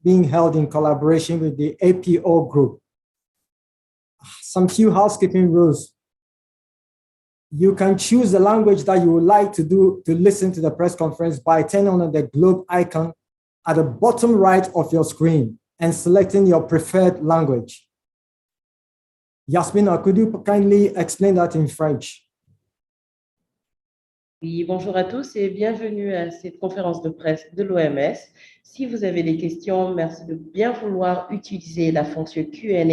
being held in collaboration with the APO group. Some few housekeeping rules. You can choose the language that you would like to listen to the press conference by turning on the globe icon at the bottom right of your screen and selecting your preferred language. Yasmina, could you kindly explain that in French? Oui, bonjour à tous et bienvenue à cette conférence de presse de l'OMS. Si vous avez des questions, merci de bien vouloir utiliser la fonction Q&A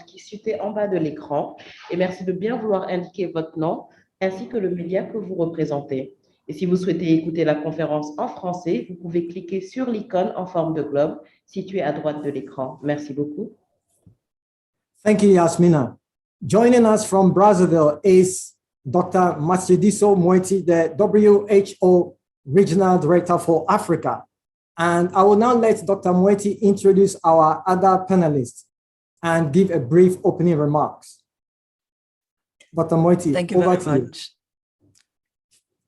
qui est située en bas de l'écran et merci de bien vouloir indiquer votre nom ainsi que le média que vous représentez. Et si vous souhaitez écouter la conférence en français, vous pouvez cliquer sur l'icône en forme de globe située à droite de l'écran. Merci beaucoup. Thank you, Yasmina. Joining us from Brazzaville is Dr. Matshidiso Moeti, the WHO Regional Director for Africa. And I will now let Dr. Moeti introduce our other panelists and give a brief opening remarks. Dr. Moeti, thank you very much.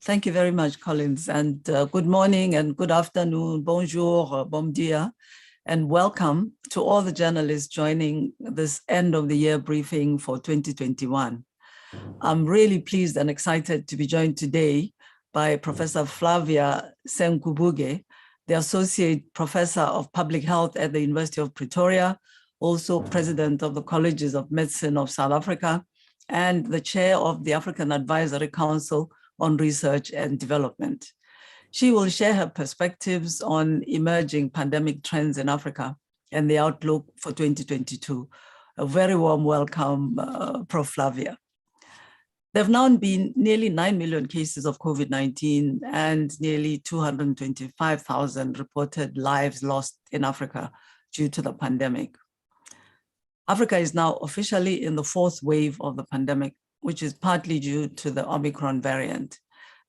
Thank you very much, Collins, and good morning and good afternoon, bonjour, bon dia, and welcome to all the journalists joining this end of the year briefing for 2021. I'm really pleased and excited to be joined today by Professor Flavia Senkubuge, the Associate Professor of Public Health at the University of Pretoria, also President of the Colleges of Medicine of South Africa, and the Chair of the African Advisory Council on Research and Development. She will share her perspectives on emerging pandemic trends in Africa and the outlook for 2022. A very warm welcome, Prof. Flavia. There have now been nearly 9 million cases of COVID-19 and nearly 225,000 reported lives lost in Africa due to the pandemic. Africa is now officially in the fourth wave of the pandemic, which is partly due to the Omicron variant.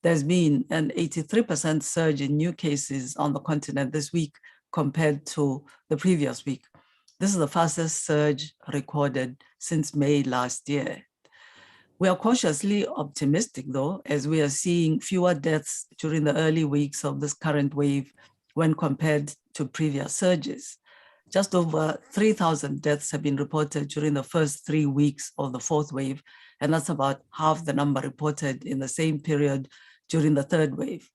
There's been an 83% surge in new cases on the continent this week compared to the previous week. This is the fastest surge recorded since May last year. We are cautiously optimistic, though, as we are seeing fewer deaths during the early weeks of this current wave when compared to previous surges. Just over 3,000 deaths have been reported during the first 3 weeks of the fourth wave, and that's about half the number reported in the same period during the third wave.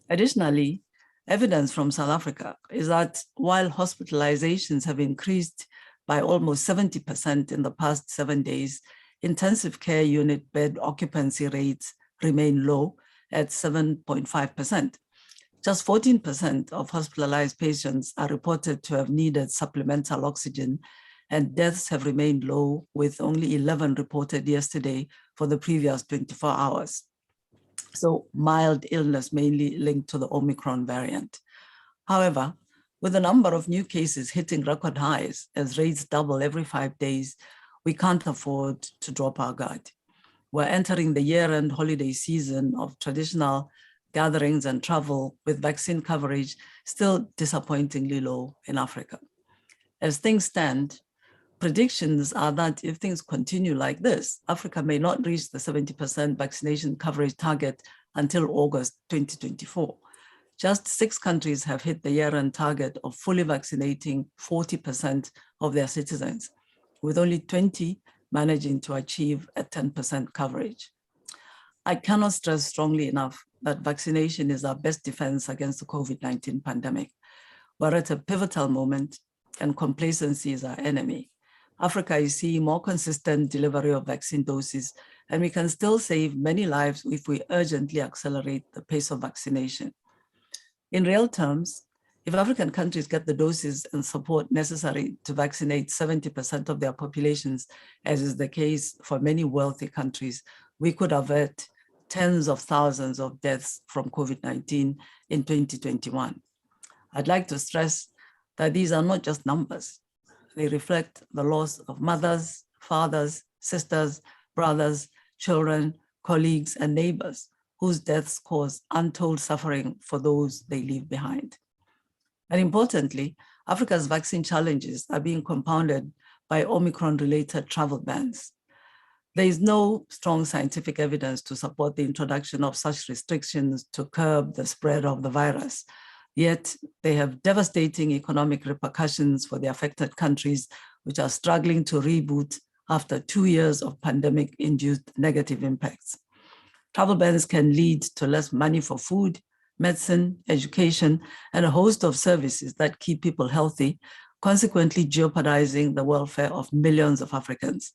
Additionally, evidence from South Africa is that while hospitalizations have increased by almost 70% in the past 7 days, intensive care unit bed occupancy rates remain low at 7.5%. Just 14% of hospitalized patients are reported to have needed supplemental oxygen, and deaths have remained low, with only 11 reported yesterday for the previous 24 hours. So mild illness mainly linked to the Omicron variant. However, with the number of new cases hitting record highs as rates double every 5 days, we can't afford to drop our guard. We're entering the year-end holiday season of traditional gatherings and travel, with vaccine coverage still disappointingly low in Africa. As things stand, predictions are that if things continue like this, Africa may not reach the 70% vaccination coverage target until August 2024. Just 6 countries have hit the year-end target of fully vaccinating 40% of their citizens, with only 20 managing to achieve a 10% coverage. I cannot stress strongly enough that vaccination is our best defense against the COVID-19 pandemic. We're at a pivotal moment, and complacency is our enemy. Africa is seeing more consistent delivery of vaccine doses, and we can still save many lives if we urgently accelerate the pace of vaccination. In real terms, if African countries get the doses and support necessary to vaccinate 70% of their populations, as is the case for many wealthy countries, we could avert tens of thousands of deaths from COVID-19 in 2021. I'd like to stress that these are not just numbers. They reflect the loss of mothers, fathers, sisters, brothers, children, colleagues, and neighbors whose deaths cause untold suffering for those they leave behind. And importantly, Africa's vaccine challenges are being compounded by Omicron-related travel bans. There is no strong scientific evidence to support the introduction of such restrictions to curb the spread of the virus. Yet they have devastating economic repercussions for the affected countries, which are struggling to reboot after 2 years of pandemic-induced negative impacts. Travel bans can lead to less money for food, medicine, education, and a host of services that keep people healthy, consequently jeopardizing the welfare of millions of Africans.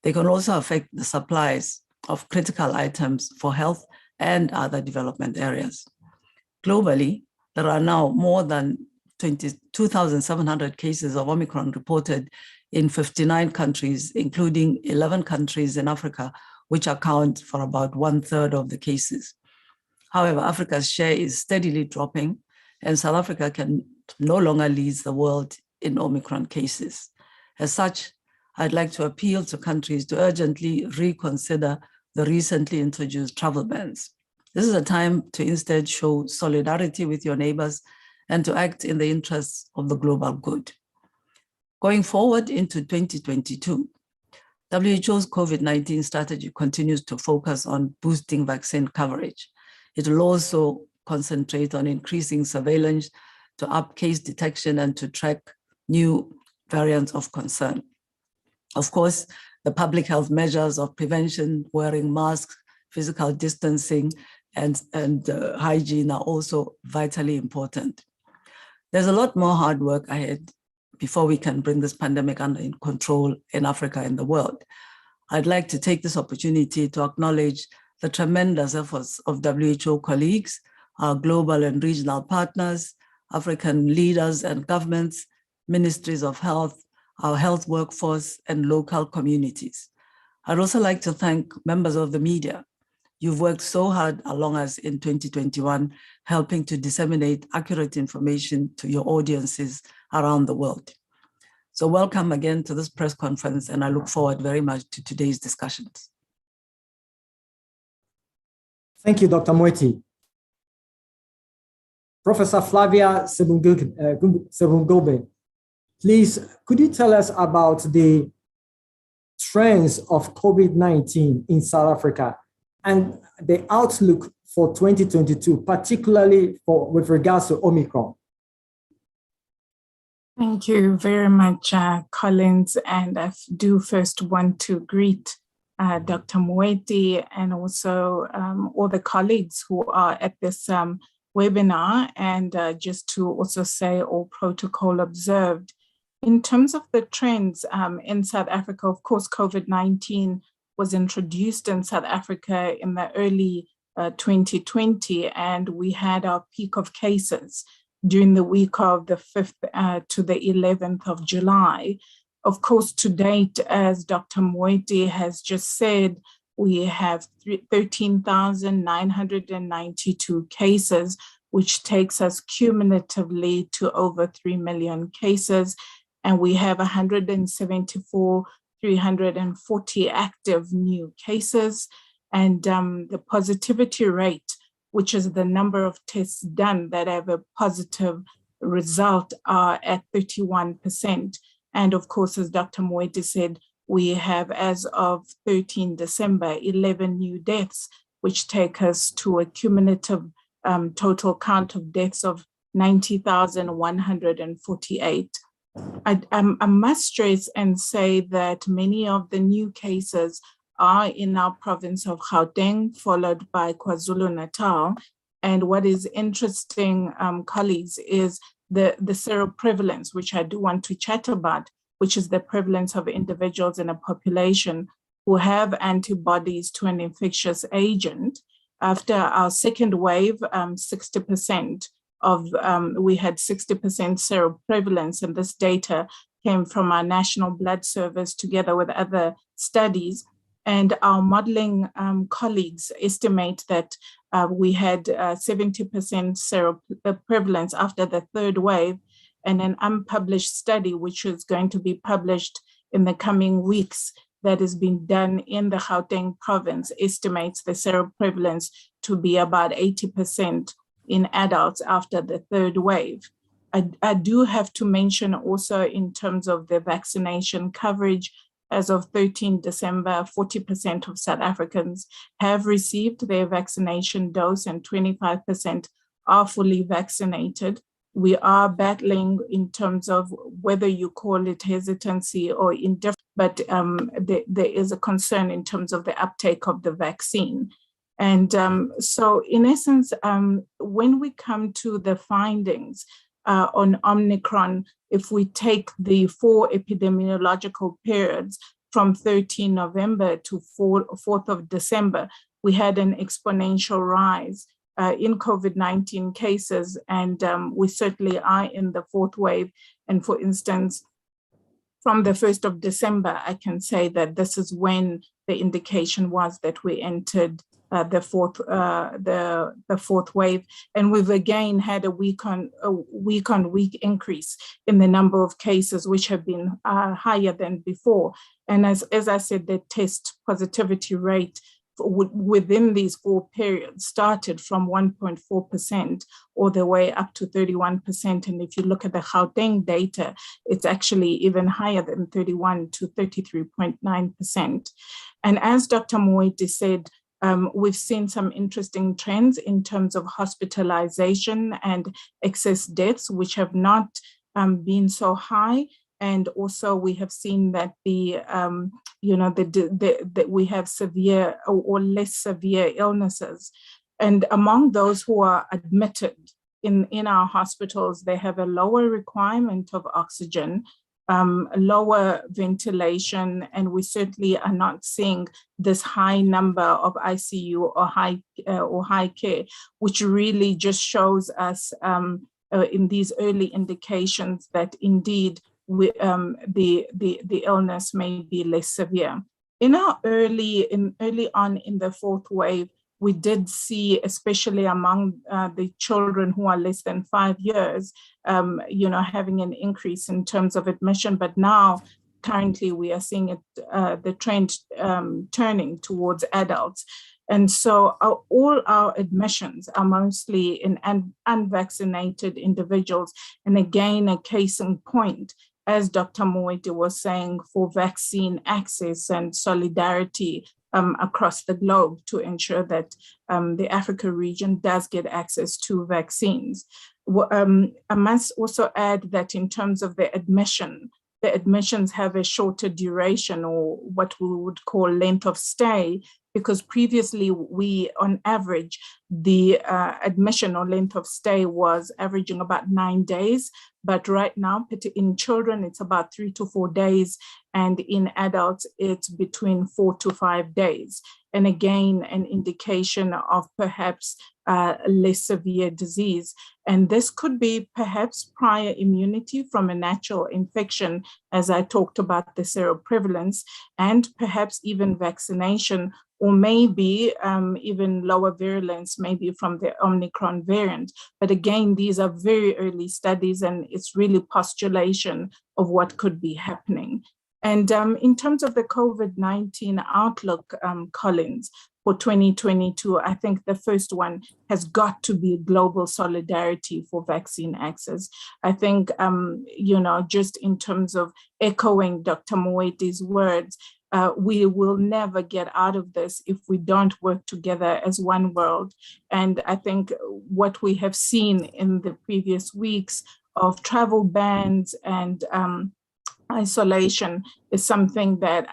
They can also affect the supplies of critical items for health and other development areas. Globally, there are now more than 22,700 cases of Omicron reported in 59 countries, including 11 countries in Africa, which account for about 1/3 of the cases. However, Africa's share is steadily dropping, and South Africa can no longer lead the world in Omicron cases. As such, I'd like to appeal to countries to urgently reconsider the recently introduced travel bans. This is a time to instead show solidarity with your neighbors and to act in the interests of the global good. Going forward into 2022, WHO's COVID-19 strategy continues to focus on boosting vaccine coverage. It will also concentrate on increasing surveillance to up case detection and to track new variants of concern. Of course, the public health measures of prevention, wearing masks, physical distancing, and hygiene are also vitally important. There's a lot more hard work ahead before we can bring this pandemic under control in Africa and the world. I'd like to take this opportunity to acknowledge the tremendous efforts of WHO colleagues, our global and regional partners, African leaders and governments, ministries of health, our health workforce, and local communities. I'd also like to thank members of the media. You've worked so hard along us in 2021, helping to disseminate accurate information to your audiences around the world. So welcome again to this press conference, and I look forward very much to today's discussions. Thank you, Dr. Moeti. Professor Flavia Sebungobe, please, could you tell us about the trends of COVID-19 in South Africa and the outlook for 2022, particularly with regards to Omicron? Thank you very much, Collins. And I do first want to greet Dr. Moeti and also all the colleagues who are at this webinar, and just to also say all protocol observed. In terms of the trends in South Africa, of course, COVID-19 was introduced in South Africa in the early 2020, and we had our peak of cases during the week of the 5th to the 11th of July. Of course, to date, as Dr. Moeti has just said, we have 13,992 cases, which takes us cumulatively to over 3 million cases. And we have 174,340 active new cases. And the positivity rate, which is the number of tests done that have a positive result, are at 31%. And of course, as Dr. Moeti said, we have, as of 13 December, 11 new deaths, which take us to a cumulative total count of deaths of 90,148. I must stress and say that many of the new cases are in our province of Gauteng, followed by KwaZulu-Natal. And what is interesting, colleagues, is the serum prevalence, which I do want to chat about, which is the prevalence of individuals in a population who have antibodies to an infectious agent. After our second wave, 60% we had 60% serum prevalence, and this data came from our National Blood Service together with other studies. And our modeling colleagues estimate that we had 70% serum prevalence after the third wave, and an unpublished study, which is going to be published in the coming weeks, that has been done in the Gauteng province, estimates the serum prevalence to be about 80% in adults after the third wave. I do have to mention also, in terms of the vaccination coverage, as of 13 December, 40% of South Africans have received their vaccination dose and 25% are fully vaccinated. We are battling in terms of whether you call it hesitancy or indifference, but there is a concern in terms of the uptake of the vaccine. And so in essence, when we come to the findings on Omicron, if we take the 4 epidemiological periods from 13 November to 4th of December, we had an exponential rise in COVID-19 cases, and we certainly are in the 4th wave. And for instance, from the 1st of December, I can say that this is when the indication was that we entered the fourth wave, and we've again had a week on week increase in the number of cases, which have been higher than before. And as I said, the test positivity rate within these 4 periods started from 1.4% all the way up to 31%. And if you look at the Gauteng data, it's actually even higher than 31 to 33.9%. And as Dr. Moeti said, we've seen some interesting trends in terms of hospitalization and excess deaths, which have not been so high. And also we have seen that we have severe or less severe illnesses. And among those who are admitted in our hospitals, they have a lower requirement of oxygen, lower ventilation, and we certainly are not seeing this high number of ICU or high care, which really just shows us in these early indications that indeed the illness may be less severe. Early on in the 4th wave, we did see, especially among the children who are less than 5 years, having an increase in terms of admission. But now, currently, we are seeing it, the trend turning towards adults. And so all our admissions are mostly in unvaccinated individuals. And again, a case in point, as Dr. Moeti was saying, for vaccine access and solidarity across the globe to ensure that the Africa region does get access to vaccines. I must also add that in terms of the admissions have a shorter duration, or what we would call length of stay, because previously we, on average, the admission or length of stay was averaging about 9 days. But right now, in children, it's about 3 to 4 days. And in adults, it's between 4 to 5 days. And again, an indication of perhaps less severe disease. And this could be perhaps prior immunity from a natural infection, as I talked about the serum prevalence, and perhaps even vaccination, or maybe even lower virulence, maybe from the Omicron variant. But again, these are very early studies, and it's really postulation of what could be happening. And in terms of the COVID-19 outlook, Collins, for 2022, I think the first one has got to be global solidarity for vaccine access. I think, just in terms of echoing Dr. Moeti's words, we will never get out of this if we don't work together as one world. And I think what we have seen in the previous weeks of travel bans and isolation is something that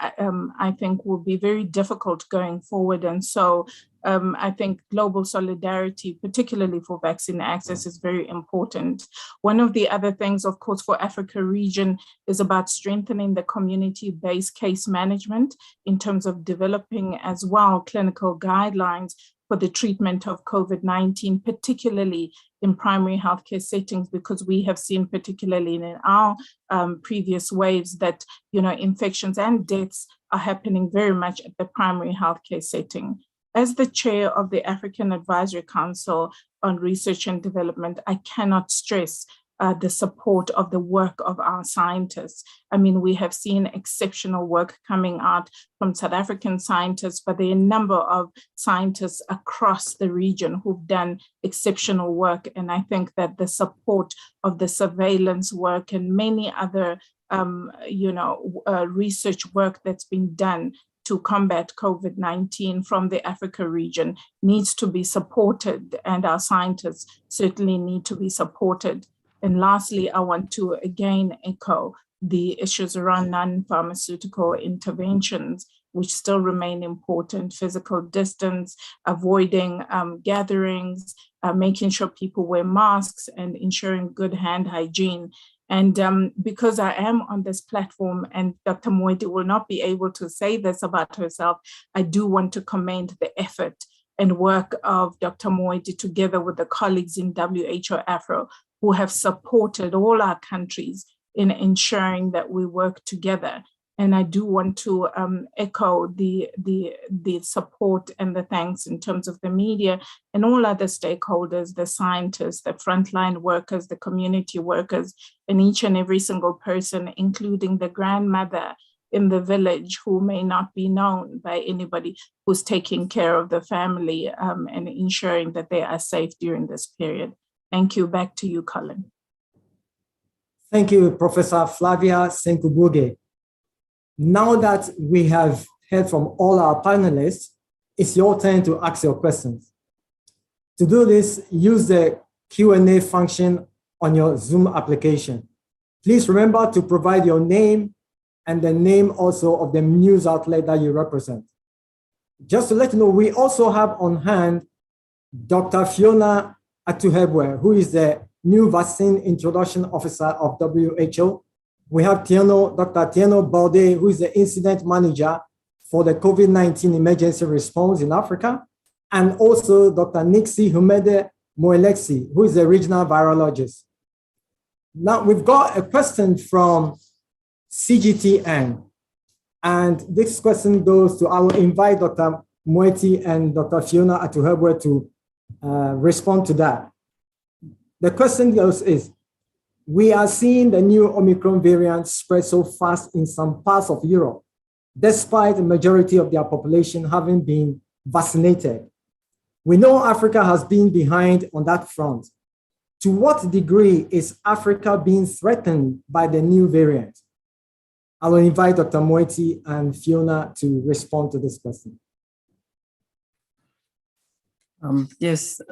I think will be very difficult going forward. And so I think global solidarity, particularly for vaccine access, is very important. One of the other things, of course, for Africa region is about strengthening the community-based case management in terms of developing as well clinical guidelines for the treatment of COVID-19, particularly in primary healthcare settings, because we have seen, particularly in our previous waves, that infections and deaths are happening very much at the primary healthcare setting. As the chair of the African Advisory Council on Research and Development, I cannot stress the support of the work of our scientists. I mean, we have seen exceptional work coming out from South African scientists, but there are a number of scientists across the region who've done exceptional work. And I think that the support of the surveillance work and many other, research work that's been done to combat COVID-19 from the Africa region needs to be supported, and our scientists certainly need to be supported. And lastly, I want to again echo the issues around non-pharmaceutical interventions, which still remain important: physical distance, avoiding gatherings, making sure people wear masks, and ensuring good hand hygiene. And because I am on this platform and Dr. Moeti will not be able to say this about herself, I do want to commend the effort and work of Dr. Moeti together with the colleagues in WHO Afro who have supported all our countries in ensuring that we work together. And I do want to echo the support and the thanks in terms of the media and all other stakeholders, the scientists, the frontline workers, the community workers, and each and every single person, including the grandmother in the village who may not be known by anybody, who's taking care of the family and ensuring that they are safe during this period. Thank you. Back to you, Colin. Thank you, Professor Flavia Senkubuge. Now that we have heard from all our panelists, it's your turn to ask your questions. To do this, use the Q&A function on your Zoom application. Please remember to provide your name and the name also of the news outlet that you represent. Just to let you know, we also have on hand Dr. Fiona Atuhebwe, who is the new Vaccine Introduction Officer of WHO. We have Dr. Tieno Balde, who is the Incident Manager for the COVID-19 Emergency Response in Africa, and also Dr. Nixie Humede Moelexi, who is the Regional Virologist. Now, we've got a question from CGTN, and this question goes to, I will invite Dr. Moeti and Dr. Fiona Atuhebwe to respond to that. The question goes is, we are seeing the new Omicron variant spread so fast in some parts of Europe, despite the majority of their population having been vaccinated. We know Africa has been behind on that front. To what degree is Africa being threatened by the new variant? I will invite Dr. Moeti and Fiona to respond to this question. Yes,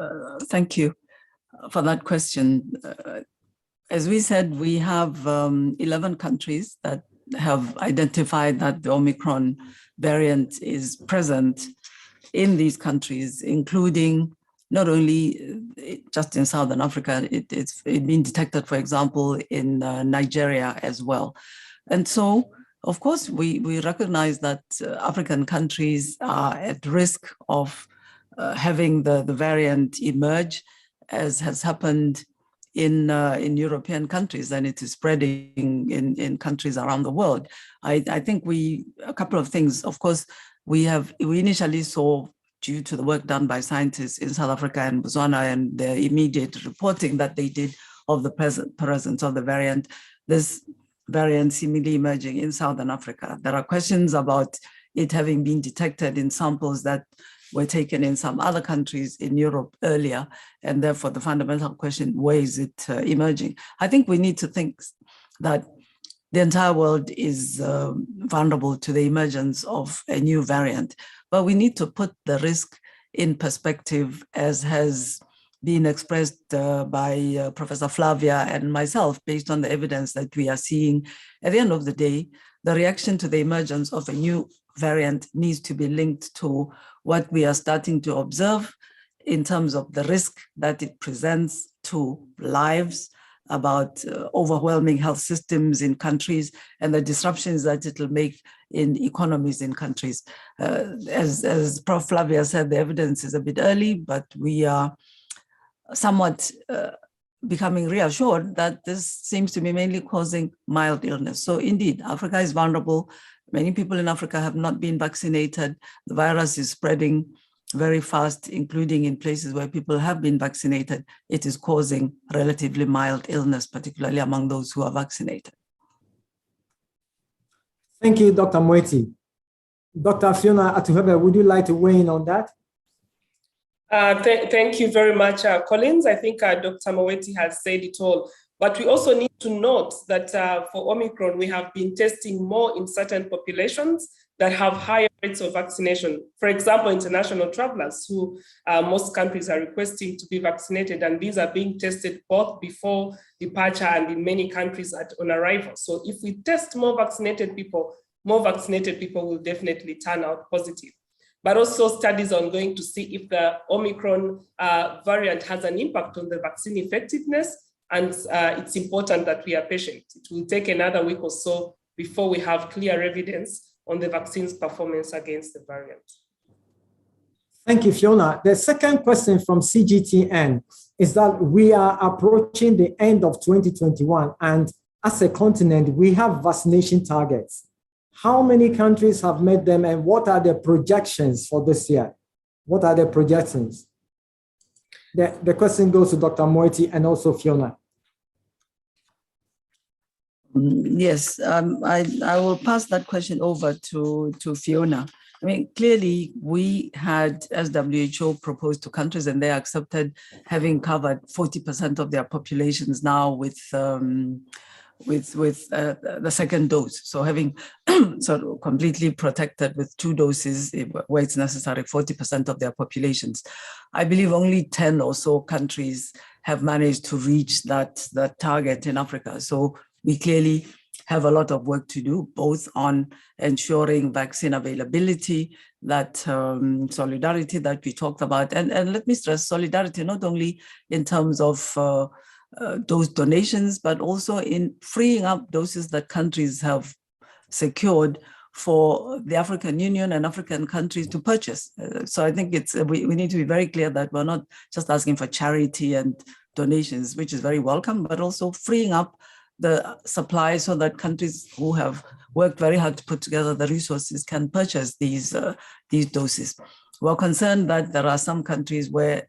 thank you for that question. As we said, we have 11 countries that have identified that the Omicron variant is present in these countries, including not only just in Southern Africa, it's been detected, for example, in Nigeria as well. And so, of course, we recognize that African countries are at risk of having the variant emerge, as has happened in European countries, and it is spreading in countries around the world. I think a couple of things. Of course, we initially saw, due to the work done by scientists in South Africa and Botswana and the immediate reporting that they did of the presence of the variant, this variant seemingly emerging in Southern Africa. There are questions about it having been detected in samples that were taken in some other countries in Europe earlier, and therefore the fundamental question, where is it emerging? I think we need to think that the entire world is vulnerable to the emergence of a new variant, but we need to put the risk in perspective, as has been expressed by Professor Flavia and myself, based on the evidence that we are seeing. At the end of the day, the reaction to the emergence of a new variant needs to be linked to what we are starting to observe in terms of the risk that it presents to lives, about overwhelming health systems in countries, and the disruptions that it will make in economies in countries. As Prof. Flavia said, the evidence is a bit early, but we are somewhat becoming reassured that this seems to be mainly causing mild illness. So indeed, Africa is vulnerable. Many people in Africa have not been vaccinated. The virus is spreading very fast, including in places where people have been vaccinated. It is causing relatively mild illness, particularly among those who are vaccinated. Thank you, Dr. Moeti. Dr. Fiona Atuhebwe, would you like to weigh in on that? Thank you very much, Collins. I think Dr. Moeti has said it all. But we also need to note that for Omicron, we have been testing more in certain populations that have higher rates of vaccination. For example, international travelers who most countries are requesting to be vaccinated, and these are being tested both before departure and in many countries on arrival. So if we test more vaccinated people will definitely turn out positive. But also studies are ongoing to see if the Omicron variant has an impact on the vaccine effectiveness, and it's important that we are patient. It will take another week or so before we have clear evidence on the vaccine's performance against the variant. Thank you, Fiona. The second question from CGTN is that we are approaching the end of 2021, and as a continent, we have vaccination targets. How many countries have met them, and what are the projections for this year? What are the projections? The question goes to Dr. Moeti and also Fiona. Yes, I will pass that question over to Fiona. I mean, clearly we had, as WHO proposed to countries, and they accepted, having covered 40% of their populations now with the second dose. So having sort of completely protected with 2 doses where it's necessary, 40% of their populations. I believe only 10 or so countries have managed to reach that target in Africa. So we clearly have a lot of work to do, both on ensuring vaccine availability, that solidarity that we talked about. And let me stress solidarity, not only in terms of those donations, but also in freeing up doses that countries have secured for the African Union and African countries to purchase. So I think we need to be very clear that we're not just asking for charity and donations, which is very welcome, but also freeing up the supply so that countries who have worked very hard to put together the resources can purchase these doses. We're concerned that there are some countries where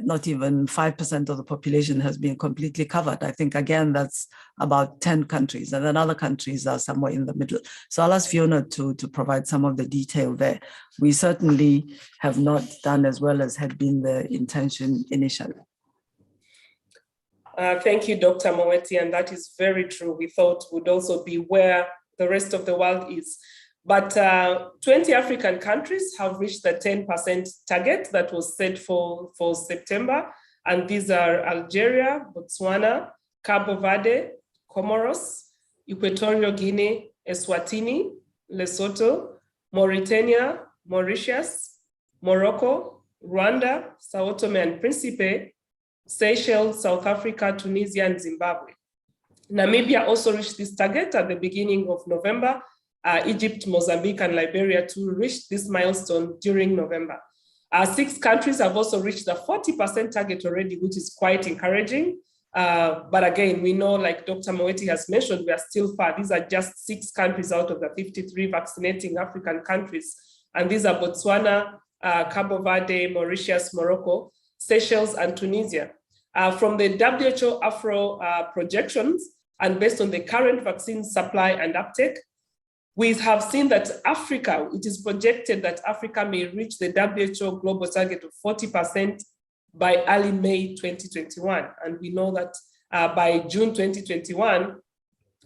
not even 5% of the population has been completely covered. I think, again, that's about 10 countries, and then other countries are somewhere in the middle. So I'll ask Fiona to provide some of the detail there. We certainly have not done as well as had been the intention initially. Thank you, Dr. Moeti, and that is very true. We thought would also be where the rest of the world is. But 20 African countries have reached the 10% target that was set for September. And these are Algeria, Botswana, Cabo Verde, Comoros, Equatorial Guinea, Eswatini, Lesotho, Mauritania, Mauritius, Morocco, Rwanda, Sao Tome and Principe, Seychelles, South Africa, Tunisia, and Zimbabwe. Namibia also reached this target at the beginning of November. Egypt, Mozambique, and Liberia too reached this milestone during November. 6 countries have also reached the 40% target already, which is quite encouraging. But again, we know, like Dr. Moeti has mentioned, we are still far. These are just 6 countries out of the 53 vaccinating African countries. And these are Botswana, Cabo Verde, Mauritius, Morocco, Seychelles, and Tunisia. From the WHO Afro projections, and based on the current vaccine supply and uptake, we have seen that Africa, it is projected that Africa may reach the WHO global target of 40% by early May 2021. And we know that by June 2021,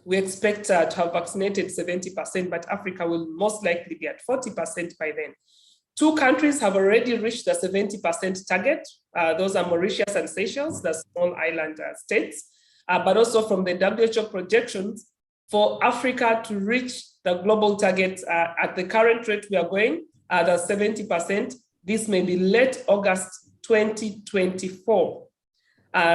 we expect to have vaccinated 70%, but Africa will most likely be at 40% by then. 2 countries have already reached the 70% target. Those are Mauritius and Seychelles, the small island states. But also from the WHO projections, for Africa to reach the global target at the current rate we are going, the 70%, this may be late August 2024.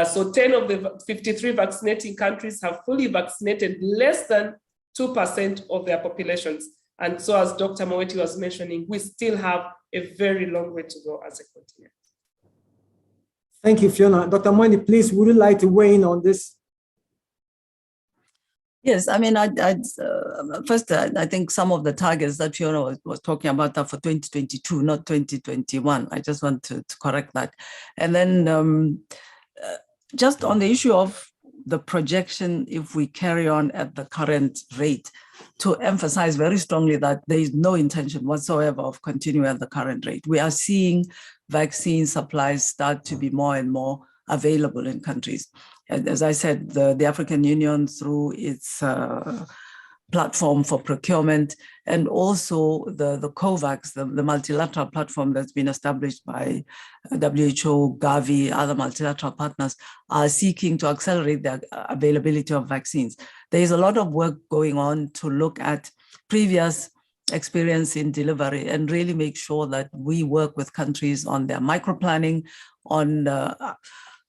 So 10 of the 53 vaccinating countries have fully vaccinated less than 2% of their populations. And so as Dr. Moeti was mentioning, we still have a very long way to go as a continent. Thank you, Fiona. Dr. Moeti, please, would you like to weigh in on this? Yes, I mean, first, I think some of the targets that Fiona was talking about are for 2022, not 2021. I just want to correct that. And then just on the issue of the projection, if we carry on at the current rate, to emphasize very strongly that there is no intention whatsoever of continuing at the current rate. We are seeing vaccine supplies start to be more and more available in countries. And as I said, the African Union, through its platform for procurement, and also the COVAX, the multilateral platform that's been established by WHO, Gavi, other multilateral partners, are seeking to accelerate the availability of vaccines. There is a lot of work going on to look at previous experience in delivery and really make sure that we work with countries on their micro-planning, on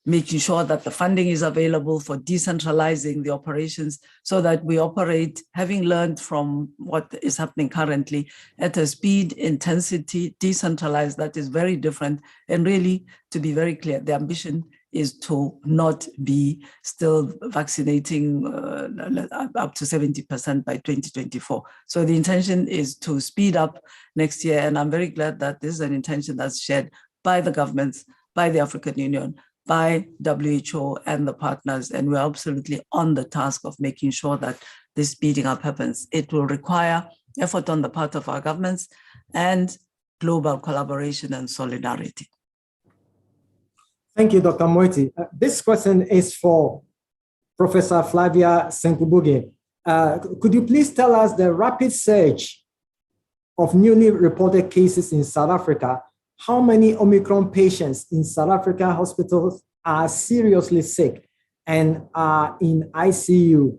making sure that the funding is available for decentralizing the operations so that we operate, having learned from what is happening currently, at a speed, intensity, decentralized that is very different. And really, to be very clear, the ambition is to not be still vaccinating up to 70% by 2024. So the intention is to speed up next year. And I'm very glad that this is an intention that's shared by the governments, by the African Union, by WHO and the partners, and we're absolutely on the task of making sure that this speeding up happens. It will require effort on the part of our governments and global collaboration and solidarity. Thank you, Dr. Moeti. This question is for Professor Flavia Senkubuge. Could you please tell us the rapid surge of newly reported cases in South Africa? How many Omicron patients in South Africa hospitals are seriously sick and are in ICU?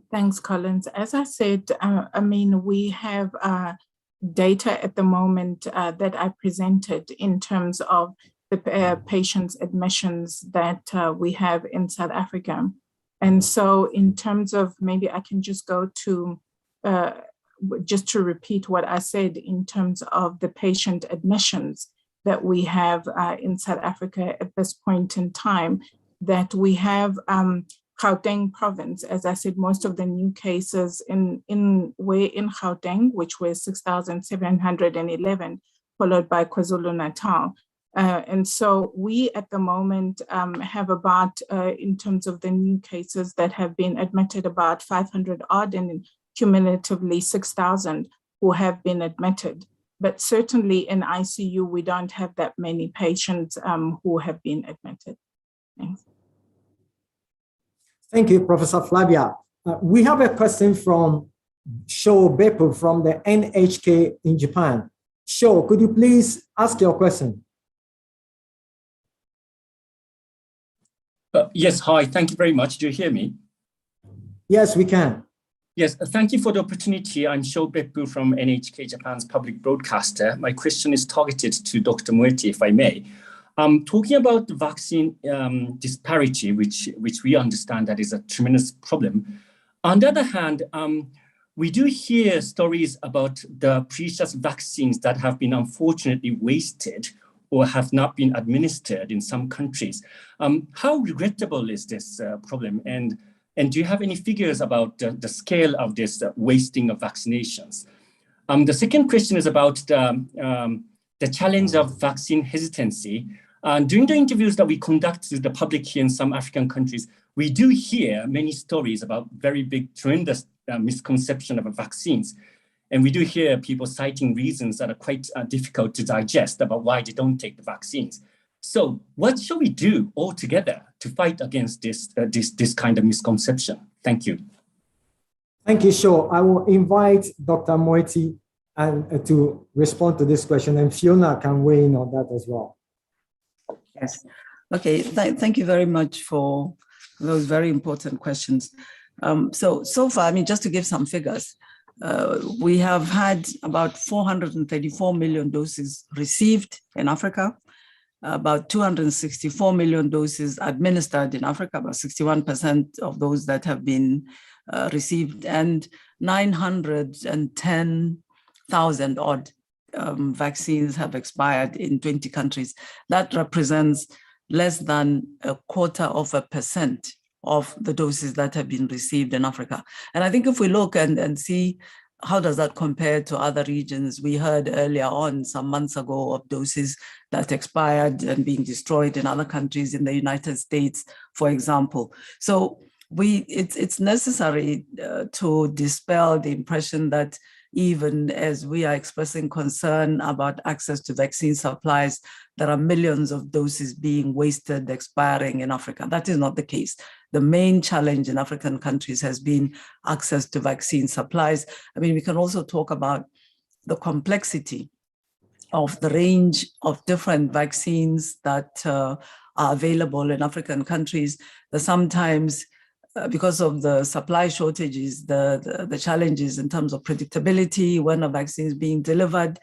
Thanks, Collins. As I said, we have data at the moment that I presented in terms of the patients' admissions that we have in South Africa. And so in terms of, maybe I can just go to, just to repeat what I said in terms of the patient admissions that we have in South Africa at this point in time, that we have Gauteng province. As I said, most of the new cases were in Gauteng, which were 6,711, followed by KwaZulu-Natal. And so we at the moment have about, in terms of the new cases that have been admitted, about 500 odd, and cumulatively 6,000 who have been admitted. But certainly in ICU, we don't have that many patients who have been admitted. Thanks. Thank you, Professor Flavia. We have a question from Sho Beppu from the NHK in Japan. Sho, could you please ask your question? Yes, hi, thank you very much. Do you hear me? Yes, we can. Yes, thank you for the opportunity. I'm Sho Beppu from NHK, Japan's public broadcaster. My question is targeted to Dr. Moeti, if I may. Talking about the vaccine disparity, which we understand that is a tremendous problem. On the other hand, we do hear stories about the precious vaccines that have been unfortunately wasted or have not been administered in some countries. How regrettable is this problem? And do you have any figures about the scale of this wasting of vaccinations? The second question is about the challenge of vaccine hesitancy. During the interviews that we conduct with the public here in some African countries, we do hear many stories about very big, tremendous misconception of vaccines. And we do hear people citing reasons that are quite difficult to digest about why they don't take the vaccines. So what shall we do all together to fight against this kind of misconception? Thank you. Thank you, Sho. I will invite Dr. Moeti to respond to this question, and Fiona can weigh in on that as well. Yes. Okay. Thank you very much for those very important questions. So far, just to give some figures, we have had about 434 million doses received in Africa, about 264 million doses administered in Africa, about 61% of those that have been received, and 910,000 odd vaccines have expired in 20 countries. That represents less than 0.25% of the doses that have been received in Africa. And I think if we look and see how does that compare to other regions, we heard earlier on some months ago of doses that expired and being destroyed in other countries, in the United States, for example. So it's necessary to dispel the impression that even as we are expressing concern about access to vaccine supplies, there are millions of doses being wasted, expiring in Africa. That is not the case. The main challenge in African countries has been access to vaccine supplies. I mean, we can also talk about the complexity of the range of different vaccines that are available in African countries. Sometimes, because of the supply shortages, the challenges in terms of predictability, when a vaccine is being delivered,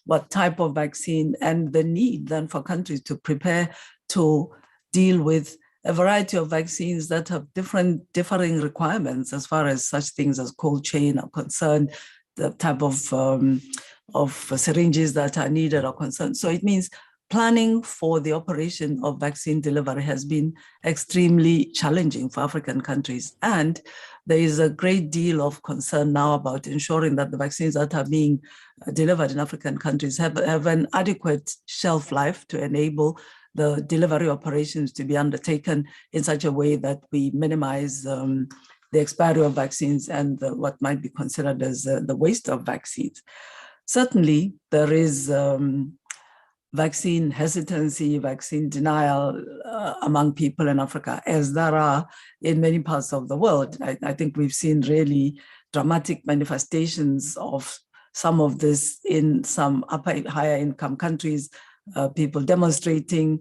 what type of vaccine, and the need then for countries to prepare to deal with a variety of vaccines that have differing requirements as far as such things as cold chain are concerned, the type of syringes that are needed are concerned. So it means planning for the operation of vaccine delivery has been extremely challenging for African countries. And there is a great deal of concern now about ensuring that the vaccines that are being delivered in African countries have an adequate shelf life to enable the delivery operations to be undertaken in such a way that we minimize the expiry of vaccines and what might be considered as the waste of vaccines. Certainly, there is vaccine hesitancy, vaccine denial among people in Africa, as there are in many parts of the world. I think we've seen really dramatic manifestations of some of this in some higher income countries, people demonstrating,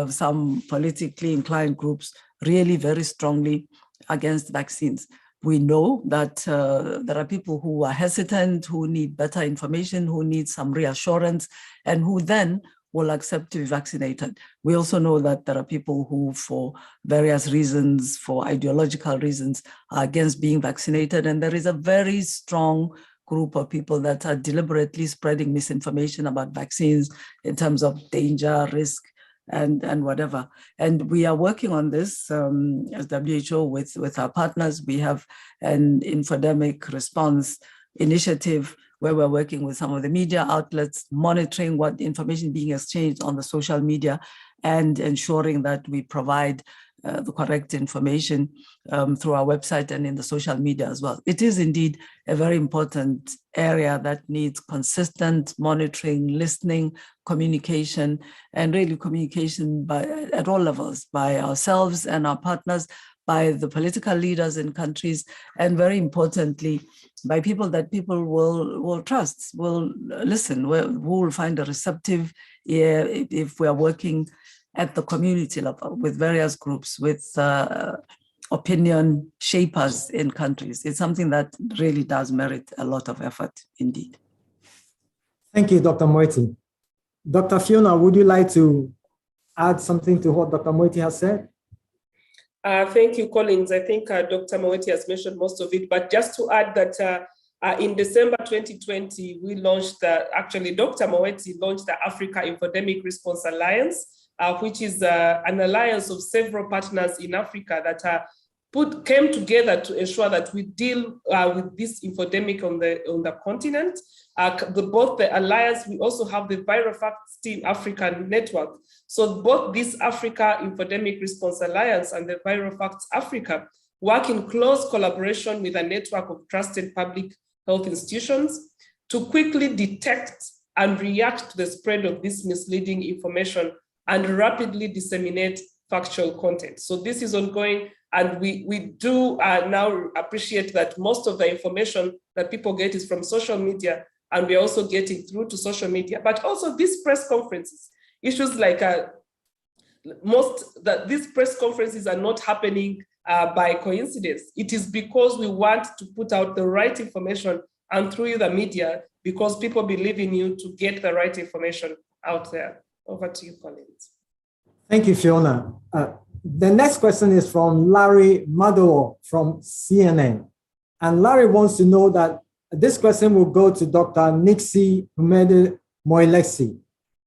some politically inclined groups really very strongly against vaccines. We know that there are people who are hesitant, who need better information, who need some reassurance, and who then will accept to be vaccinated. We also know that there are people who, for various reasons, for ideological reasons, are against being vaccinated. And there is a very strong group of people that are deliberately spreading misinformation about vaccines in terms of danger, risk, and whatever. And we are working on this as WHO with our partners. We have an infodemic response initiative where we're working with some of the media outlets, monitoring what information being exchanged on the social media and ensuring that we provide the correct information through our website and in the social media as well. It is indeed a very important area that needs consistent monitoring, listening, communication, and really communication at all levels, by ourselves and our partners, by the political leaders in countries, and very importantly, by people that people will trust, will listen, who will find a receptive ear if we are working at the community level with various groups, with opinion shapers in countries. It's something that really does merit a lot of effort indeed. Thank you, Dr. Moeti. Dr. Fiona, would you like to add something to what Dr. Moeti has said? Thank you, Collins. I think Dr. Moeti has mentioned most of it, but just to add that in December 2020, we launched, actually Dr. Moeti launched the Africa Infodemic Response Alliance, which is an alliance of several partners in Africa that came together to ensure that we deal with this infodemic on the continent. Both the alliance, we also have the Viral Facts Team African Network. So both this Africa Infodemic Response Alliance and the Viral Facts Africa work in close collaboration with a network of trusted public health institutions to quickly detect and react to the spread of this misleading information and rapidly disseminate factual content. So this is ongoing, and we do now appreciate that most of the information that people get is from social media, and we're also getting through to social media. But also these press conferences, issues like these press conferences are not happening by coincidence. It is because we want to put out the right information and through the media, because people believe in you to get the right information out there. Over to you, Collins. Thank you, Fiona. The next question is from Larry Madowo from CNN. And Larry wants to know that this question will go to Dr. Nixie Moelesi.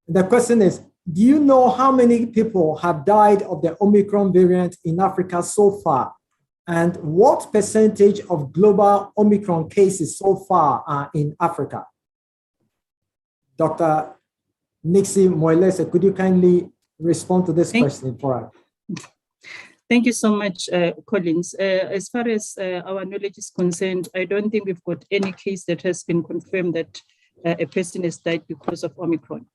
The question is, do you know how many people have died of the Omicron variant in Africa so far? And what percentage of global Omicron cases so far are in Africa? Dr. Nixie Moelesi, could you kindly respond to this question for us? Thank you so much, Collins. As far as our knowledge is concerned, I don't think we've got any case that has been confirmed that a person has died because of Omicron.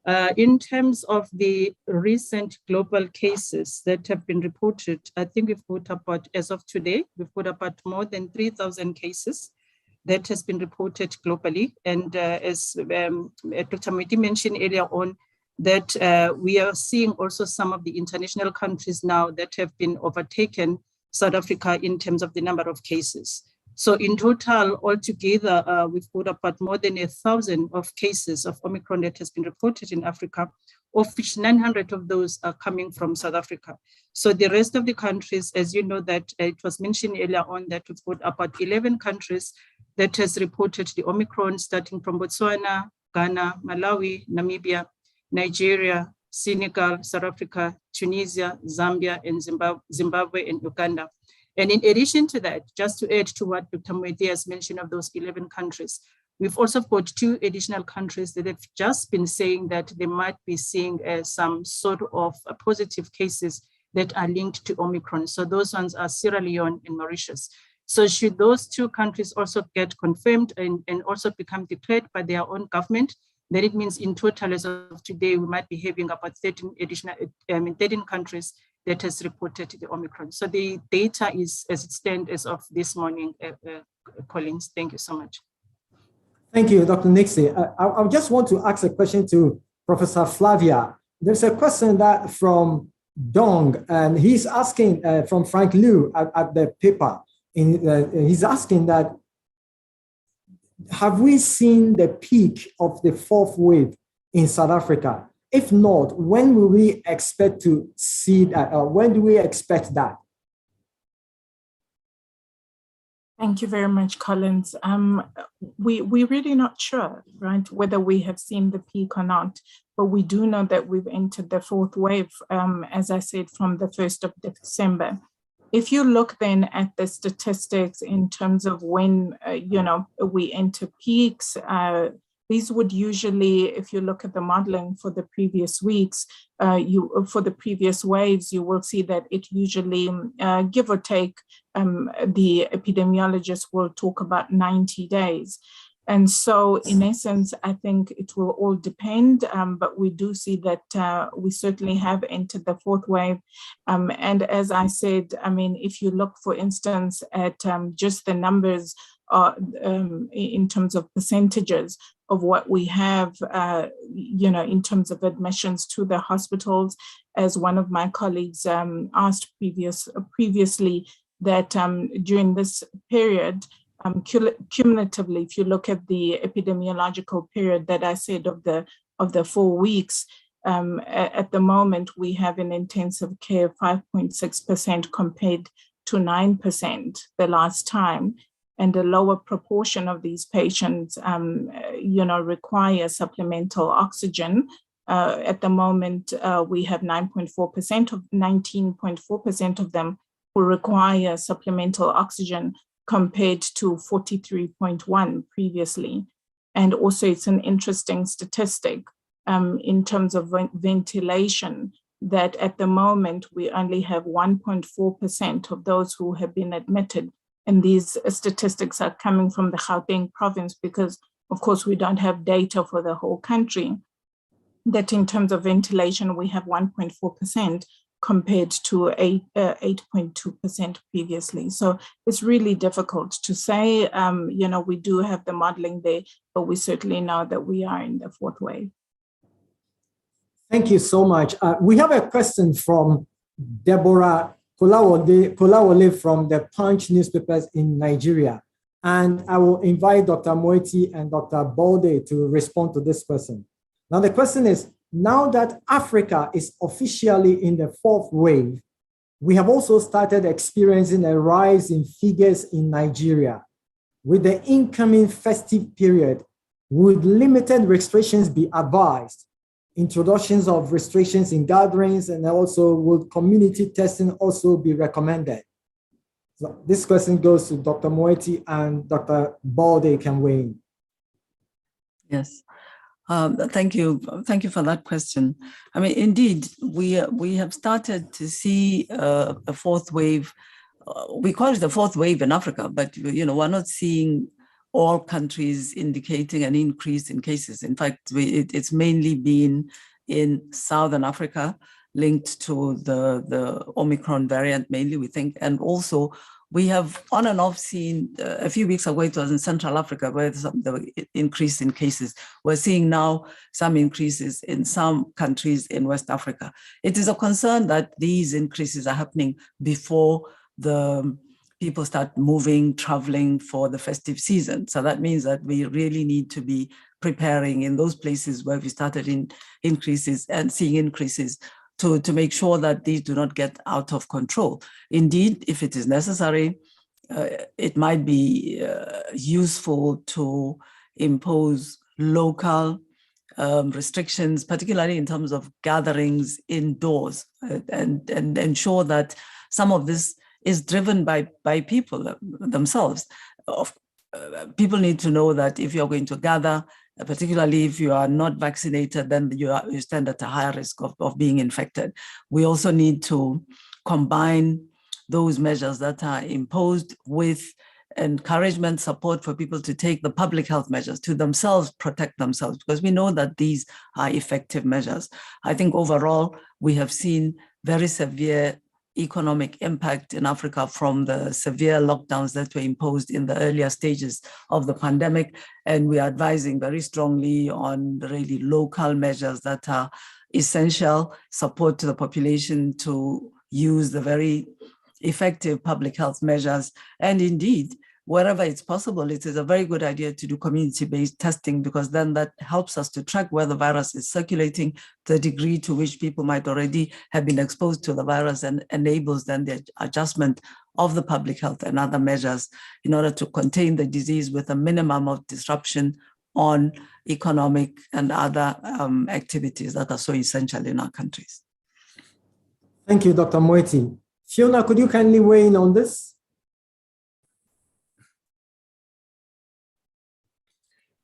In terms of the recent global cases that have been reported, I think we've got about, as of today, we've got about more than 3,000 cases that has been reported globally. And as Dr. Moeti mentioned earlier on, that we are seeing also some of the international countries now that have been overtaken South Africa in terms of the number of cases. So in total, altogether, we've got about more than 1,000 of cases of Omicron that has been reported in Africa, of which 900 of those are coming from South Africa. So the rest of the countries, as you know, that it was mentioned earlier on that we've got about 11 countries that has reported the Omicron, starting from Botswana, Ghana, Malawi, Namibia, Nigeria, Senegal, South Africa, Tunisia, Zambia, and Zimbabwe and Uganda. And in addition to that, just to add to what Dr. Moeti has mentioned of those 11 countries, we've also got 2 additional countries that have just been saying that they might be seeing some sort of positive cases that are linked to Omicron. So those ones are Sierra Leone and Mauritius. So should those 2 countries also get confirmed and also become declared by their own government, then it means in total as of today, we might be having about 13 countries that has reported the Omicron. So the data is as it stands as of this morning, Collins. Thank you so much. Thank you, Dr. Nixie. I just want to ask a question to Professor Flavia. There's a question that from Dong, and he's asking from Frank Liu at the paper. He's asking that, have we seen the peak of the 4th wave in South Africa? If not, when will we expect to see that? When do we expect that? Thank you very much, Collins. We're really not sure, right, whether we have seen the peak or not, but we do know that we've entered the 4th wave, as I said, from the 1st of December. If you look then at the statistics in terms of when, we enter peaks, these would usually, if you look at the modeling for the previous weeks, for the previous waves, you will see that it usually, give or take, the epidemiologists will talk about 90 days. And so in essence, I think it will all depend, but we do see that we certainly have entered the 4th wave. And as I said, I mean, if you look, for instance, at just the numbers in terms of percentages of what we have, in terms of admissions to the hospitals, as one of my colleagues asked previously, that during this period, cumulatively, if you look at the epidemiological period that I said of the 4 weeks, at the moment we have an intensive care 5.6% compared to 9% the last time, and a lower proportion of these patients, require supplemental oxygen. At the moment, we have 19.4% of them who require supplemental oxygen, compared to 43.1 previously. And also it's an interesting statistic in terms of ventilation, that at the moment we only have 1.4% of those who have been admitted. And these statistics are coming from the Gauteng province because, of course, we don't have data for the whole country. That in terms of ventilation, we have 1.4%. Compared to 8.2% previously. So it's really difficult to say, we do have the modeling there, but we certainly know that we are in the 4th wave. Thank you so much. We have a question from Deborah Kolawole from the Punch newspapers in Nigeria. And I will invite Dr. Moeti and Dr. Balde to respond to this question. Now the question is, now that Africa is officially in the 4th wave, we have also started experiencing a rise in figures in Nigeria. With the incoming festive period, would limited restrictions be advised? Introductions of restrictions in gatherings, and also would community testing also be recommended? So this question goes to Dr. Moeti, and Dr. Balde can weigh in. Yes. Thank you for that question. I mean, indeed, we have started to see a 4th wave. We call it the 4th wave in Africa, but we're not seeing all countries indicating an increase in cases. In fact, it's mainly been in Southern Africa, linked to the Omicron variant mainly, we think. And also we have on and off seen, a few weeks ago, it was in Central Africa where the increase in cases. We're seeing now some increases in some countries in West Africa. It is a concern that these increases are happening before the people start moving, traveling for the festive season. So that means that we really need to be preparing in those places where we started in increases and seeing increases to make sure that these do not get out of control. Indeed, if it is necessary, it might be useful to impose local restrictions, particularly in terms of gatherings indoors, and ensure that some of this is driven by people themselves. People need to know that if you're going to gather, particularly if you are not vaccinated, then you stand at a higher risk of being infected. We also need to combine those measures that are imposed with encouragement, support for people to take the public health measures to themselves, protect themselves, because we know that these are effective measures. I think overall, we have seen very severe economic impact in Africa from the severe lockdowns that were imposed in the earlier stages of the pandemic. And we are advising very strongly on really local measures that are essential, support to the population to use the very effective public health measures. And indeed, wherever it's possible, it is a very good idea to do community-based testing, because then that helps us to track where the virus is circulating, the degree to which people might already have been exposed to the virus, and enables then the adjustment of the public health and other measures in order to contain the disease with a minimum of disruption on economic and other activities that are so essential in our countries. Thank you, Dr. Moeti. Fiona, could you kindly weigh in on this?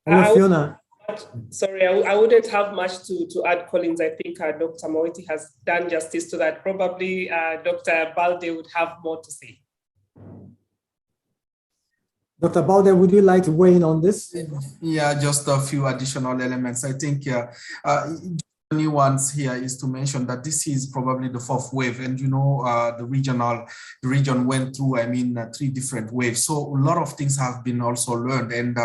Hello, Fiona. Sorry, I wouldn't have much to add, Collins. I think Dr. Moeti has done justice to that. Probably Dr. Balde would have more to say. Dr. Balde, would you like to weigh in on this? Yeah, just a few additional elements. I think the new ones here is to mention that this is probably the fourth wave, and the region went through 3 different waves, so a lot of things have been also learned. And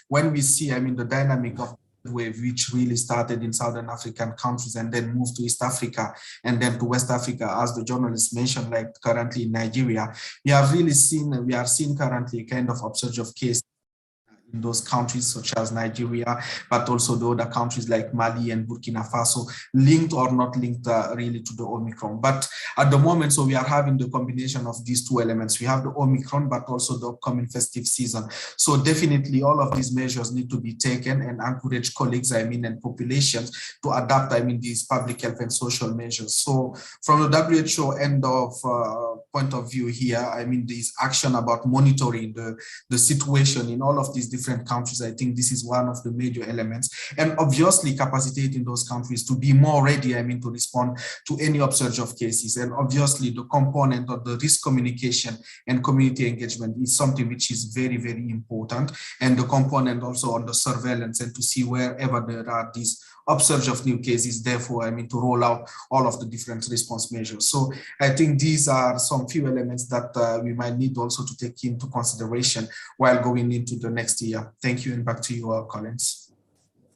when we see the dynamic of the wave, which really started in Southern African countries and then moved to East Africa and then to West Africa, as the journalist mentioned, like currently in Nigeria, we are seeing currently a kind of upsurge of cases in those countries such as Nigeria, but also the other countries like Mali and Burkina Faso, linked or not linked really to the Omicron. But at the moment, so we are having the combination of these two elements. We have the Omicron, but also the upcoming festive season. So definitely all of these measures need to be taken and encourage colleagues, and populations to adapt, these public health and social measures. So from the WHO end of point of view here, this action about monitoring the situation in all of these different countries, I think this is one of the major elements, and obviously capacitating those countries to be more ready, to respond to any upsurge of cases. And obviously the component of the risk communication and community engagement is something which is very, very important, and the component also on the surveillance, and to see wherever there are these upsurge of new cases, therefore, to roll out all of the different response measures. So I think these are some few elements that we might need also to take into consideration while going into the next year. Thank you, and back to you, Collins.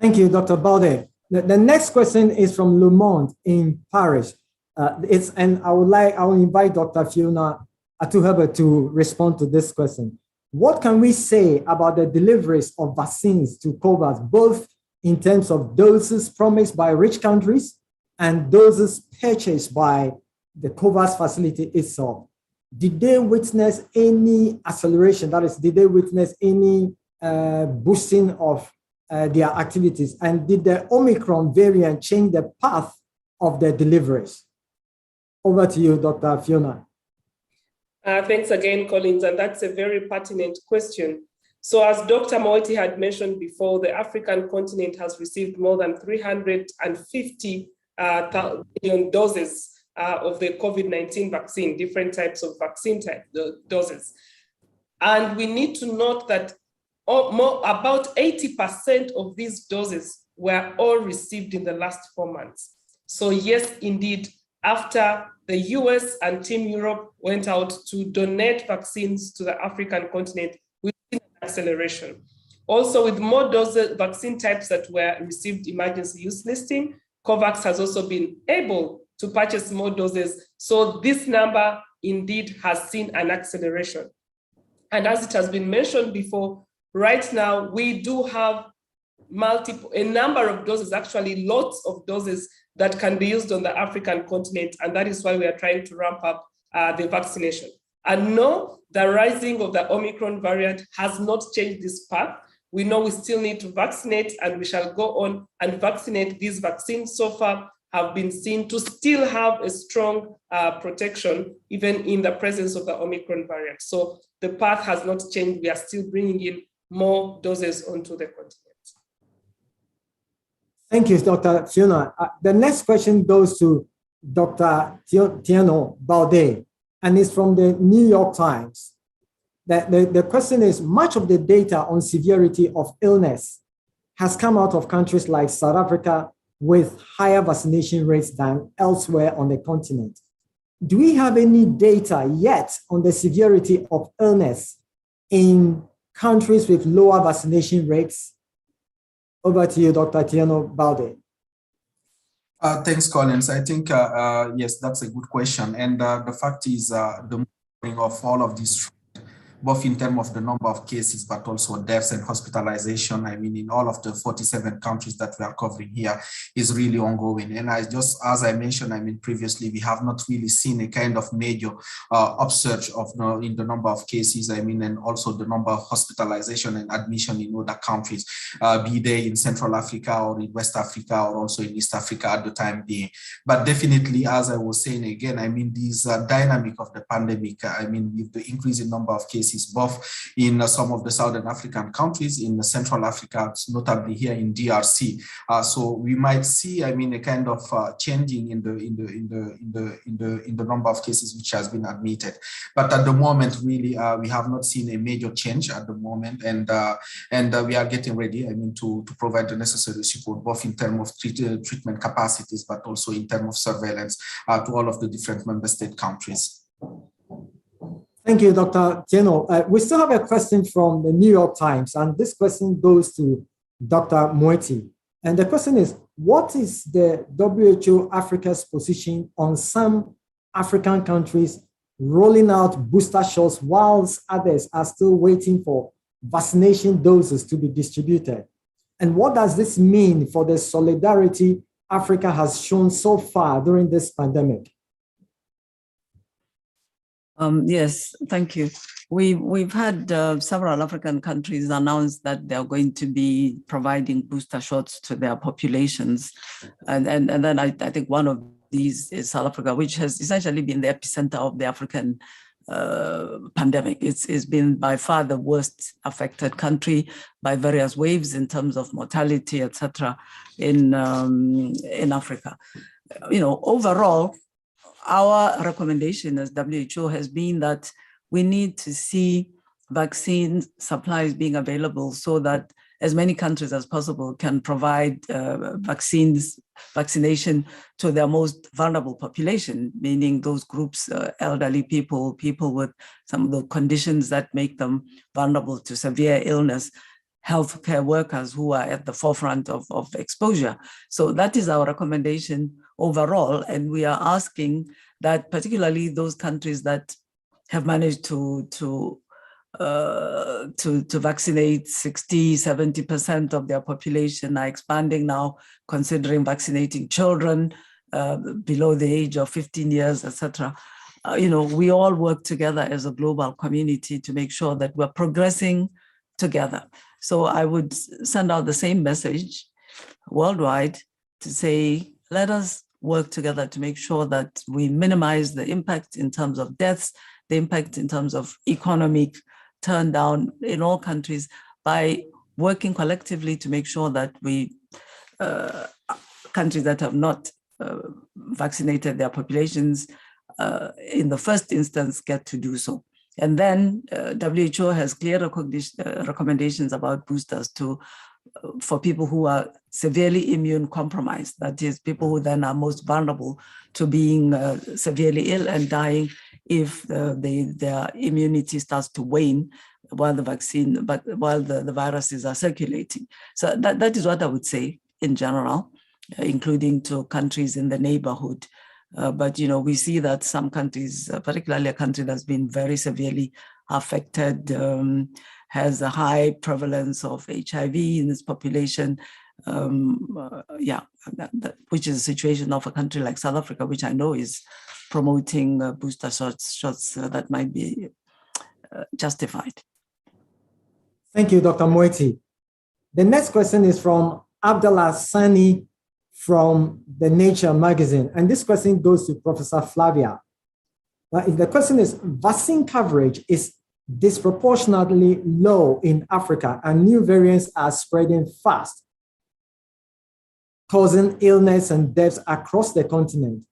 Thank you, Dr. Balde. The next question is from Le Monde in Paris. And I will invite Dr. Fiona Atuhaba to respond to this question. What can we say about the deliveries of vaccines to COVAX, both in terms of doses promised by rich countries and doses purchased by the COVAX facility itself? Did they witness any acceleration? That is, did they witness any boosting of their activities? And did the Omicron variant change the path of their deliveries? Over to you, Dr. Fiona. Thanks again, Collins, and that's a very pertinent question. So as Dr. Moeti had mentioned before, the African continent has received more than 350 million doses of the COVID-19 vaccine, different types of vaccine doses. And we need to note that about 80% of these doses were all received in the last 4 months. So yes, indeed, after the US and Team Europe went out to donate vaccines to the African continent, we've seen an acceleration. Also, with more doses, vaccine types that were received emergency use listing, COVAX has also been able to purchase more doses. So this number indeed has seen an acceleration. And as it has been mentioned before, right now we do have a number of doses, actually lots of doses that can be used on the African continent. And that is why we are trying to ramp up the vaccination. And no, the rising of the Omicron variant has not changed this path. We know we still need to vaccinate, and we shall go on and vaccinate. These vaccines so far have been seen to still have a strong protection, even in the presence of the Omicron variant. So the path has not changed. We are still bringing in more doses onto the continent. Thank you, Dr. Fiona. The next question goes to Dr. Tieno Baudet, and it's from the New York Times. The question is, much of the data on severity of illness has come out of countries like South Africa with higher vaccination rates than elsewhere on the continent. Do we have any data yet on the severity of illness in countries with lower vaccination rates? Over to you, Dr. Tieno Baudet. Thanks, Collins. I think, yes, that's a good question. And the fact is the monitoring of all of these, both in terms of the number of cases, but also deaths and hospitalization, I mean, in all of the 47 countries that we are covering here, is really ongoing. And as I mentioned, I mean, previously, we have not really seen a kind of major upsurge in the number of cases, I mean, and also the number of hospitalization and admission in other countries, be they in Central Africa or in West Africa or also in East Africa at the time being. But definitely, as I was saying again, I mean, this dynamic of the pandemic, I mean, with the increasing number of cases, both in some of the Southern African countries, in Central Africa, notably here in DRC. So we might see, I mean, a kind of changing in the number of cases which has been admitted. But at the moment, really, we have not seen a major change at the moment, and we are getting ready, I mean, to provide the necessary support, both in terms of treatment capacities, but also in terms of surveillance to all of the different member state countries. Thank you, Dr. Tieno. We still have a question from the New York Times, and this question goes to Dr. Moeti. And the question is, what is the WHO Africa's position on some African countries rolling out booster shots whilst others are still waiting for vaccination doses to be distributed? And what does this mean for the solidarity Africa has shown so far during this pandemic? Yes, thank you. We've had several African countries announce that they're going to be providing booster shots to their populations. And then I think one of these is South Africa, which has essentially been the epicenter of the African pandemic. It's been by far the worst affected country by various waves in terms of mortality, etc. in Africa. You know, overall, our recommendation as WHO has been that we need to see vaccine supplies being available so that as many countries as possible can provide vaccination to their most vulnerable population, meaning those groups, elderly people, people with some of the conditions that make them vulnerable to severe illness, healthcare workers who are at the forefront of exposure. So that is our recommendation overall, and we are asking that particularly those countries that have managed to vaccinate 60, 70% of their population are expanding now, considering vaccinating children below the age of 15 years, etc. You know, we all work together as a global community to make sure that we're progressing together. So I would send out the same message worldwide to say, let us work together to make sure that we minimize the impact in terms of deaths, the impact in terms of economic turn down in all countries by working collectively to make sure that we, countries that have not vaccinated their populations in the first instance get to do so. And then WHO has clear recommendations about boosters for people who are severely immune compromised. That is, people who then are most vulnerable to being severely ill and dying if their immunity starts to wane while the viruses are circulating. So that is what I would say in general, including to countries in the neighborhood. But we see that some countries, particularly a country that's been very severely affected, has a high prevalence of HIV in its population. Which is a situation of a country like South Africa, which I know is promoting booster shots that might be justified. Thank you, Dr. Moeti. The next question is from Abdullah Sani from the Nature magazine. And this question goes to Professor Flavia. The question is, vaccine coverage is disproportionately low in Africa and new variants are spreading fast, causing illness and deaths across the continent.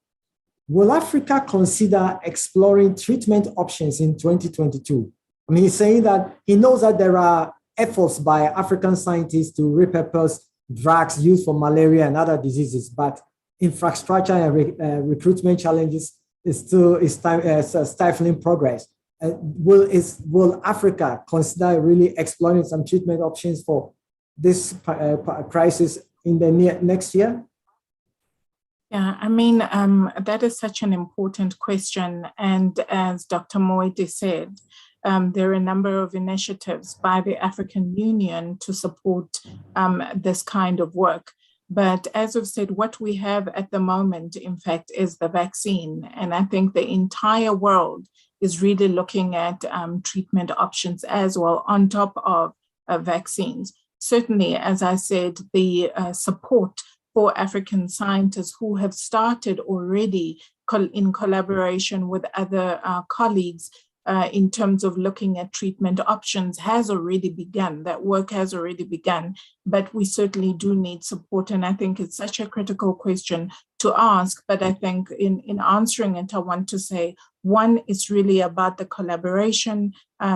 Will Africa consider exploring treatment options in 2022? I mean, he's saying that he knows that there are efforts by African scientists to repurpose drugs used for malaria and other diseases, but infrastructure and recruitment challenges is still stifling progress. Will Africa consider really exploring some treatment options for this crisis in the next year? Yeah, I mean, that is such an important question. And as Dr. Moeti said, there are a number of initiatives by the African Union to support this kind of work. But as I've said, what we have at the moment, in fact, is the vaccine. And I think the entire world is really looking at treatment options as well on top of vaccines. Certainly, as I said, the support for African scientists who have started already in collaboration with other colleagues in terms of looking at treatment options has already begun. That work has already begun, but we certainly do need support. And I think it's such a critical question to ask. But I think in answering it, I want to say, one, is really about the collaboration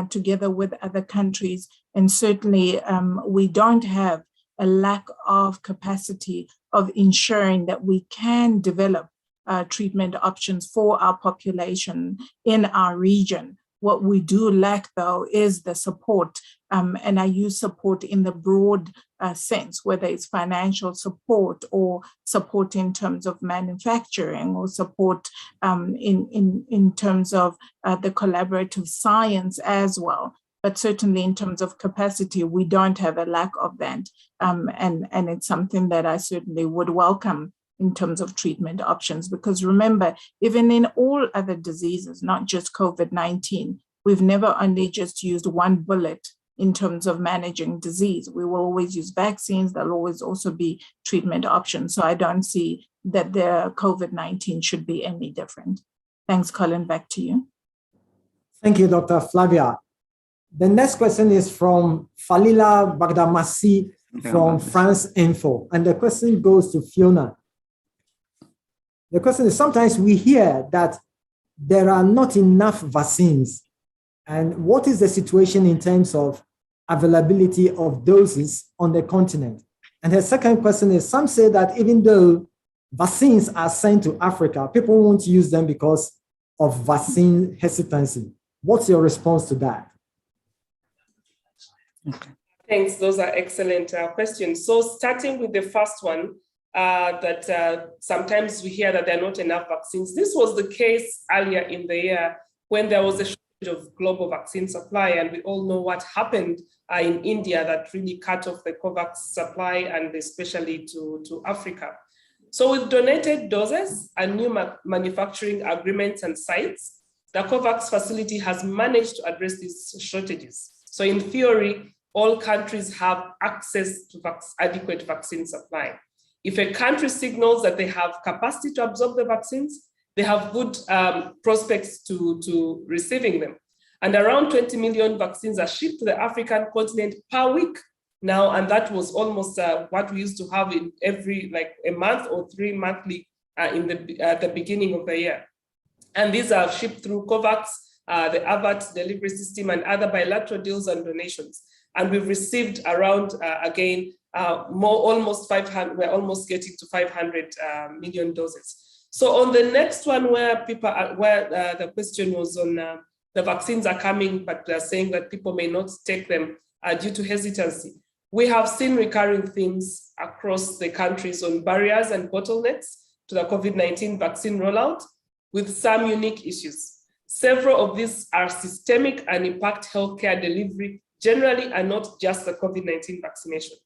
together with other countries. And certainly we don't have a lack of capacity of ensuring that we can develop treatment options for our population in our region. What we do lack, though, is the support, and I use support in the broad sense, whether it's financial support or support in terms of manufacturing or support in terms of the collaborative science as well. But certainly in terms of capacity, we don't have a lack of that. And it's something that I certainly would welcome in terms of treatment options. Because remember, even in all other diseases, not just COVID-19, we've never only just used one bullet in terms of managing disease. We will always use vaccines. There'll always also be treatment options. So I don't see that the COVID-19 should be any different. Thanks, Colin. Back to you. Thank you, Dr. Flavia. The next question is from Falila Bagdamasi from France Info. And the question goes to Fiona. The question is, sometimes we hear that there are not enough vaccines. And what is the situation in terms of availability of doses on the continent? And her second question is, some say that even though vaccines are sent to Africa, people won't use them because of vaccine hesitancy. What's your response to that? Thanks, those are excellent questions. So starting with the first one, that sometimes we hear that there are not enough vaccines. This was the case earlier in the year when there was a shortage of global vaccine supply, and we all know what happened in India that really cut off the COVAX supply, and especially to Africa. So with donated doses and new manufacturing agreements and sites, the COVAX facility has managed to address these shortages. So in theory, all countries have access to adequate vaccine supply. If a country signals that they have capacity to absorb the vaccines, they have good prospects to receiving them. And around 20 million vaccines are shipped to the African continent per week now, and that was almost what we used to have in every a month or 3 monthly at the beginning of the year. And these are shipped through COVAX the AVAT delivery system, and other bilateral deals and donations. And we've received around, almost 500, we're almost getting to 500 million doses. So on the next one, where the question was on the vaccines are coming, but they're saying that people may not take them due to hesitancy. We have seen recurring themes across the countries on barriers and bottlenecks to the COVID-19 vaccine rollout, with some unique issues. Several of these are systemic and impact healthcare delivery generally, and not just the COVID-19 vaccination.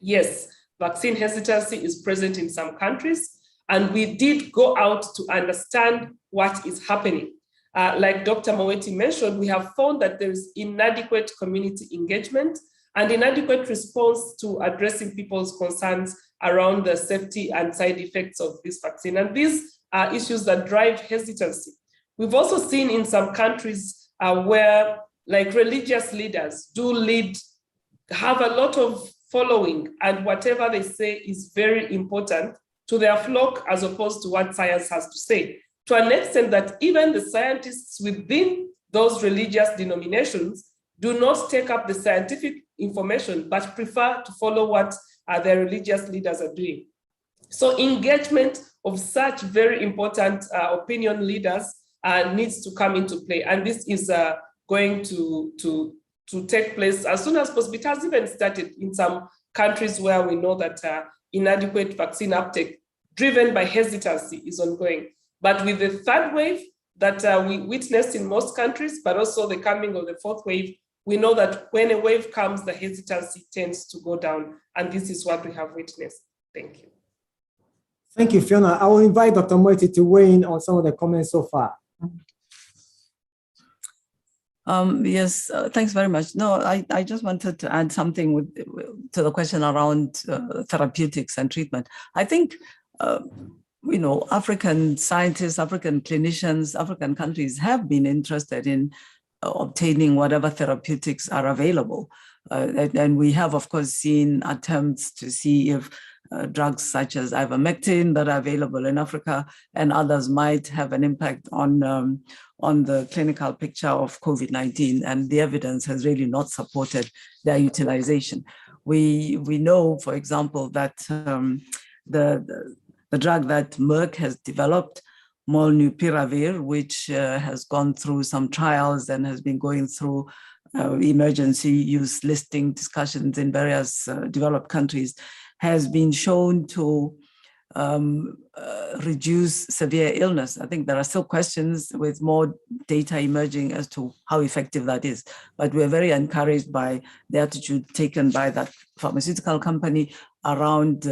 Yes, vaccine hesitancy is present in some countries, and we did go out to understand what is happening. Like Dr. Moeti mentioned, we have found that there is inadequate community engagement and inadequate response to addressing people's concerns around the safety and side effects of this vaccine. And these are issues that drive hesitancy. We've also seen in some countries where, like, religious leaders have a lot of following, and whatever they say is very important to their flock as opposed to what science has to say, to an extent that even the scientists within those religious denominations do not take up the scientific information, but prefer to follow what their religious leaders are doing. So engagement of such very important opinion leaders needs to come into play. And this is going to take place as soon as possible. It has even started in some countries where we know that inadequate vaccine uptake driven by hesitancy is ongoing. But with the third wave that we witnessed in most countries, but also the coming of the fourth wave, we know that when a wave comes, the hesitancy tends to go down. And this is what we have witnessed. Thank you. Thank you, Fiona. I will invite Dr. Moeti to weigh in on some of the comments so far. Yes, thanks very much. No, I just wanted to add something to the question around therapeutics and treatment. I think, African scientists, African clinicians, African countries have been interested in obtaining whatever therapeutics are available. And we have, of course, seen attempts to see if drugs such as ivermectin that are available in Africa and others might have an impact on the clinical picture of COVID-19, and the evidence has really not supported their utilization. We know, for example, that the drug that Merck has developed, molnupiravir, which has gone through some trials and has been going through emergency use listing discussions in various developed countries, has been shown to reduce severe illness. I think there are still questions with more data emerging as to how effective that is. But we're very encouraged by the attitude taken by that pharmaceutical company around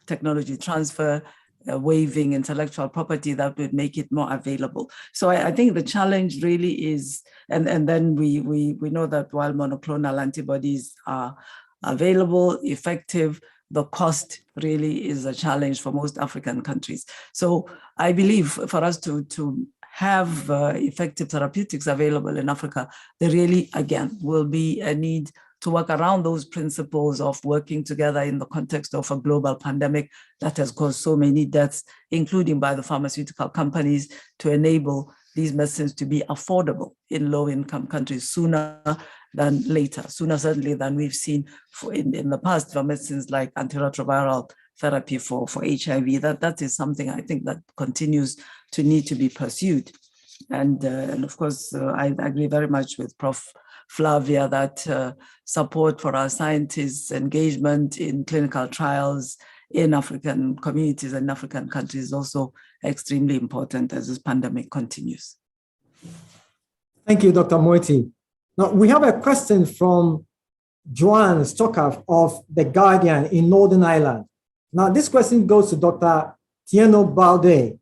technology transfer, waiving intellectual property that would make it more available. So I think the challenge really is, and then we know that while monoclonal antibodies are available, effective, the cost really is a challenge for most African countries. So I believe for us to have effective therapeutics available in Africa, there really, again, will be a need to work around those principles of working together in the context of a global pandemic that has caused so many deaths, including by the pharmaceutical companies, to enable these medicines to be affordable in low-income countries sooner than later, sooner certainly than we've seen in the past for medicines like antiretroviral therapy for HIV. That is something I think that continues to need to be pursued. And of course, I agree very much with Prof. Flavia that support for our scientists' engagement in clinical trials in African communities and African countries is also extremely important as this pandemic continues. Thank you, Dr. Moeti. Now, we have a question from Joanne Stockhoff of The Guardian in Northern Ireland. Now, this question goes to Dr. Tieno Balde.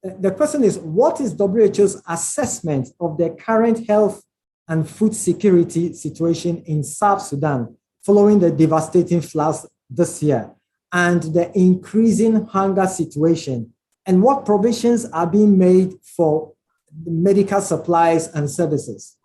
The question is, what is WHO's assessment of the current health and food security situation in South Sudan following the devastating floods this year and the increasing hunger situation? And what provisions are being made for medical supplies and services?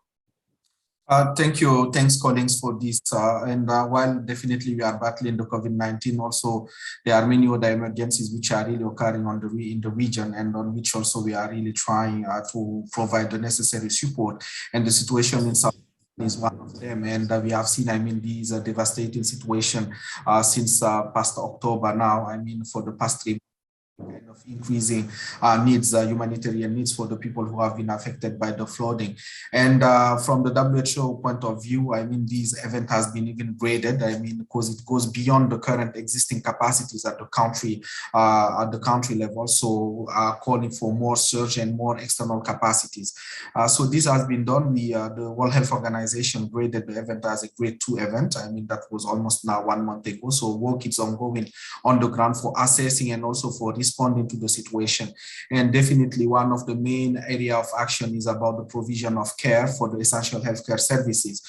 Thank you. Thanks, Collins, for this. While definitely we are battling the COVID-19, also there are many other emergencies which are really occurring in the region, and on which also we are really trying to provide the necessary support. And the situation in South is one of them. And we have seen, these devastating situation since past October now. For the past 3 kind of increasing needs, humanitarian needs for the people who have been affected by the flooding. And from the WHO point of view, this event has been even graded, because it goes beyond the current existing capacities at the country level. So calling for more surge and more external capacities. So this has been done. The World Health Organization graded the event as a grade 2 event. That was almost now 1 month ago. So work is ongoing on the ground for assessing and also for responding to the situation. And definitely one of the main area of action is about the provision of care for the essential healthcare services.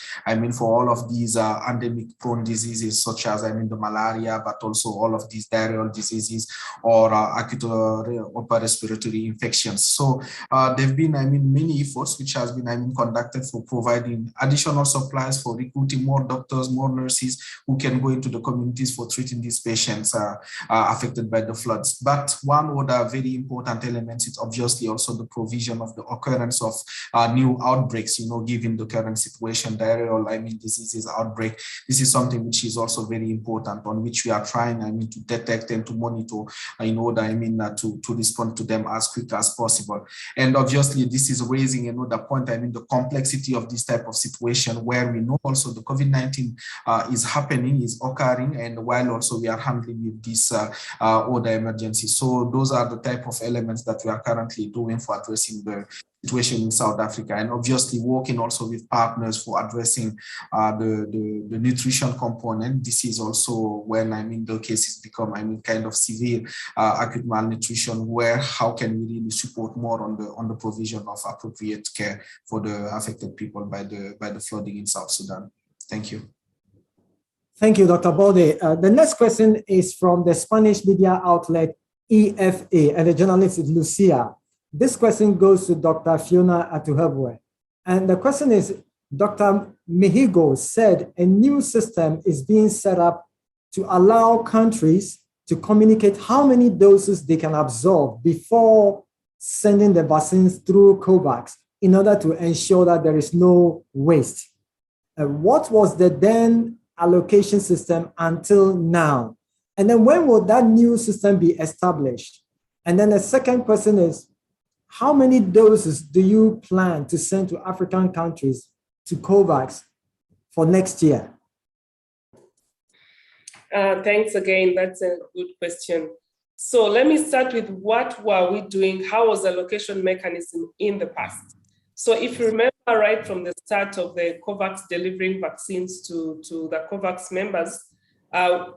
For all of these endemic prone diseases, such as the malaria, but also all of these diarrheal diseases or acute upper respiratory infections. So there have been many efforts which has been conducted for providing additional supplies, for recruiting more doctors, more nurses who can go into the communities for treating these patients affected by the floods. But one other very important element is obviously also the provision of the occurrence of new outbreaks, given the current situation, diarrheal diseases outbreak. This is something which is also very important, on which we are trying to detect and to monitor in order to respond to them as quick as possible. And obviously this is raising another point, the complexity of this type of situation, where we know also the COVID-19 is happening, is occurring, and while also we are handling with this other emergencies. So those are the type of elements that we are currently doing for addressing the situation in South Africa, and obviously working also with partners for addressing the nutrition component. This is also when the cases become kind of severe acute malnutrition, where how can we really support more on the provision of appropriate care for the affected people by the flooding in South Sudan. Thank you. Thank you, Dr. Bode. The next question is from the Spanish media outlet EFA, and the journalist is Lucia. This question goes to Dr. Fiona Atuhebwe. And the question is, Dr. Mihigo said a new system is being set up to allow countries to communicate how many doses they can absorb before sending the vaccines through COVAX in order to ensure that there is no waste. What was the then allocation system until now? And then when will that new system be established? And then the second question is, how many doses do you plan to send to African countries to COVAX for next year? Thanks again. That's a good question. So let me start with what were we doing? How was the allocation mechanism in the past? So if you remember right from the start of the COVAX delivering vaccines to the COVAX members,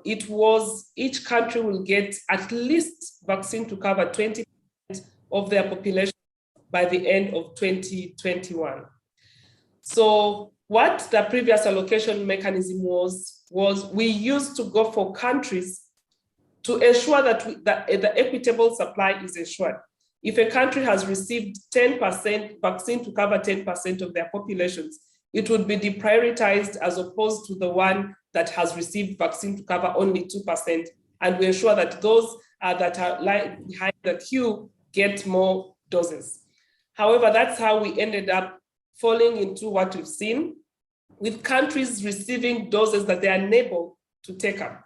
it was each country will get at least vaccine to cover 20% of their population by the end of 2021. So what the previous allocation mechanism was we used to go for countries to ensure that the equitable supply is ensured. If a country has received 10% vaccine to cover 10% of their populations, it would be deprioritized as opposed to the one that has received vaccine to cover only 2%. And we ensure that those that are behind the queue get more doses. However, that's how we ended up falling into what we've seen, with countries receiving doses that they are unable to take up.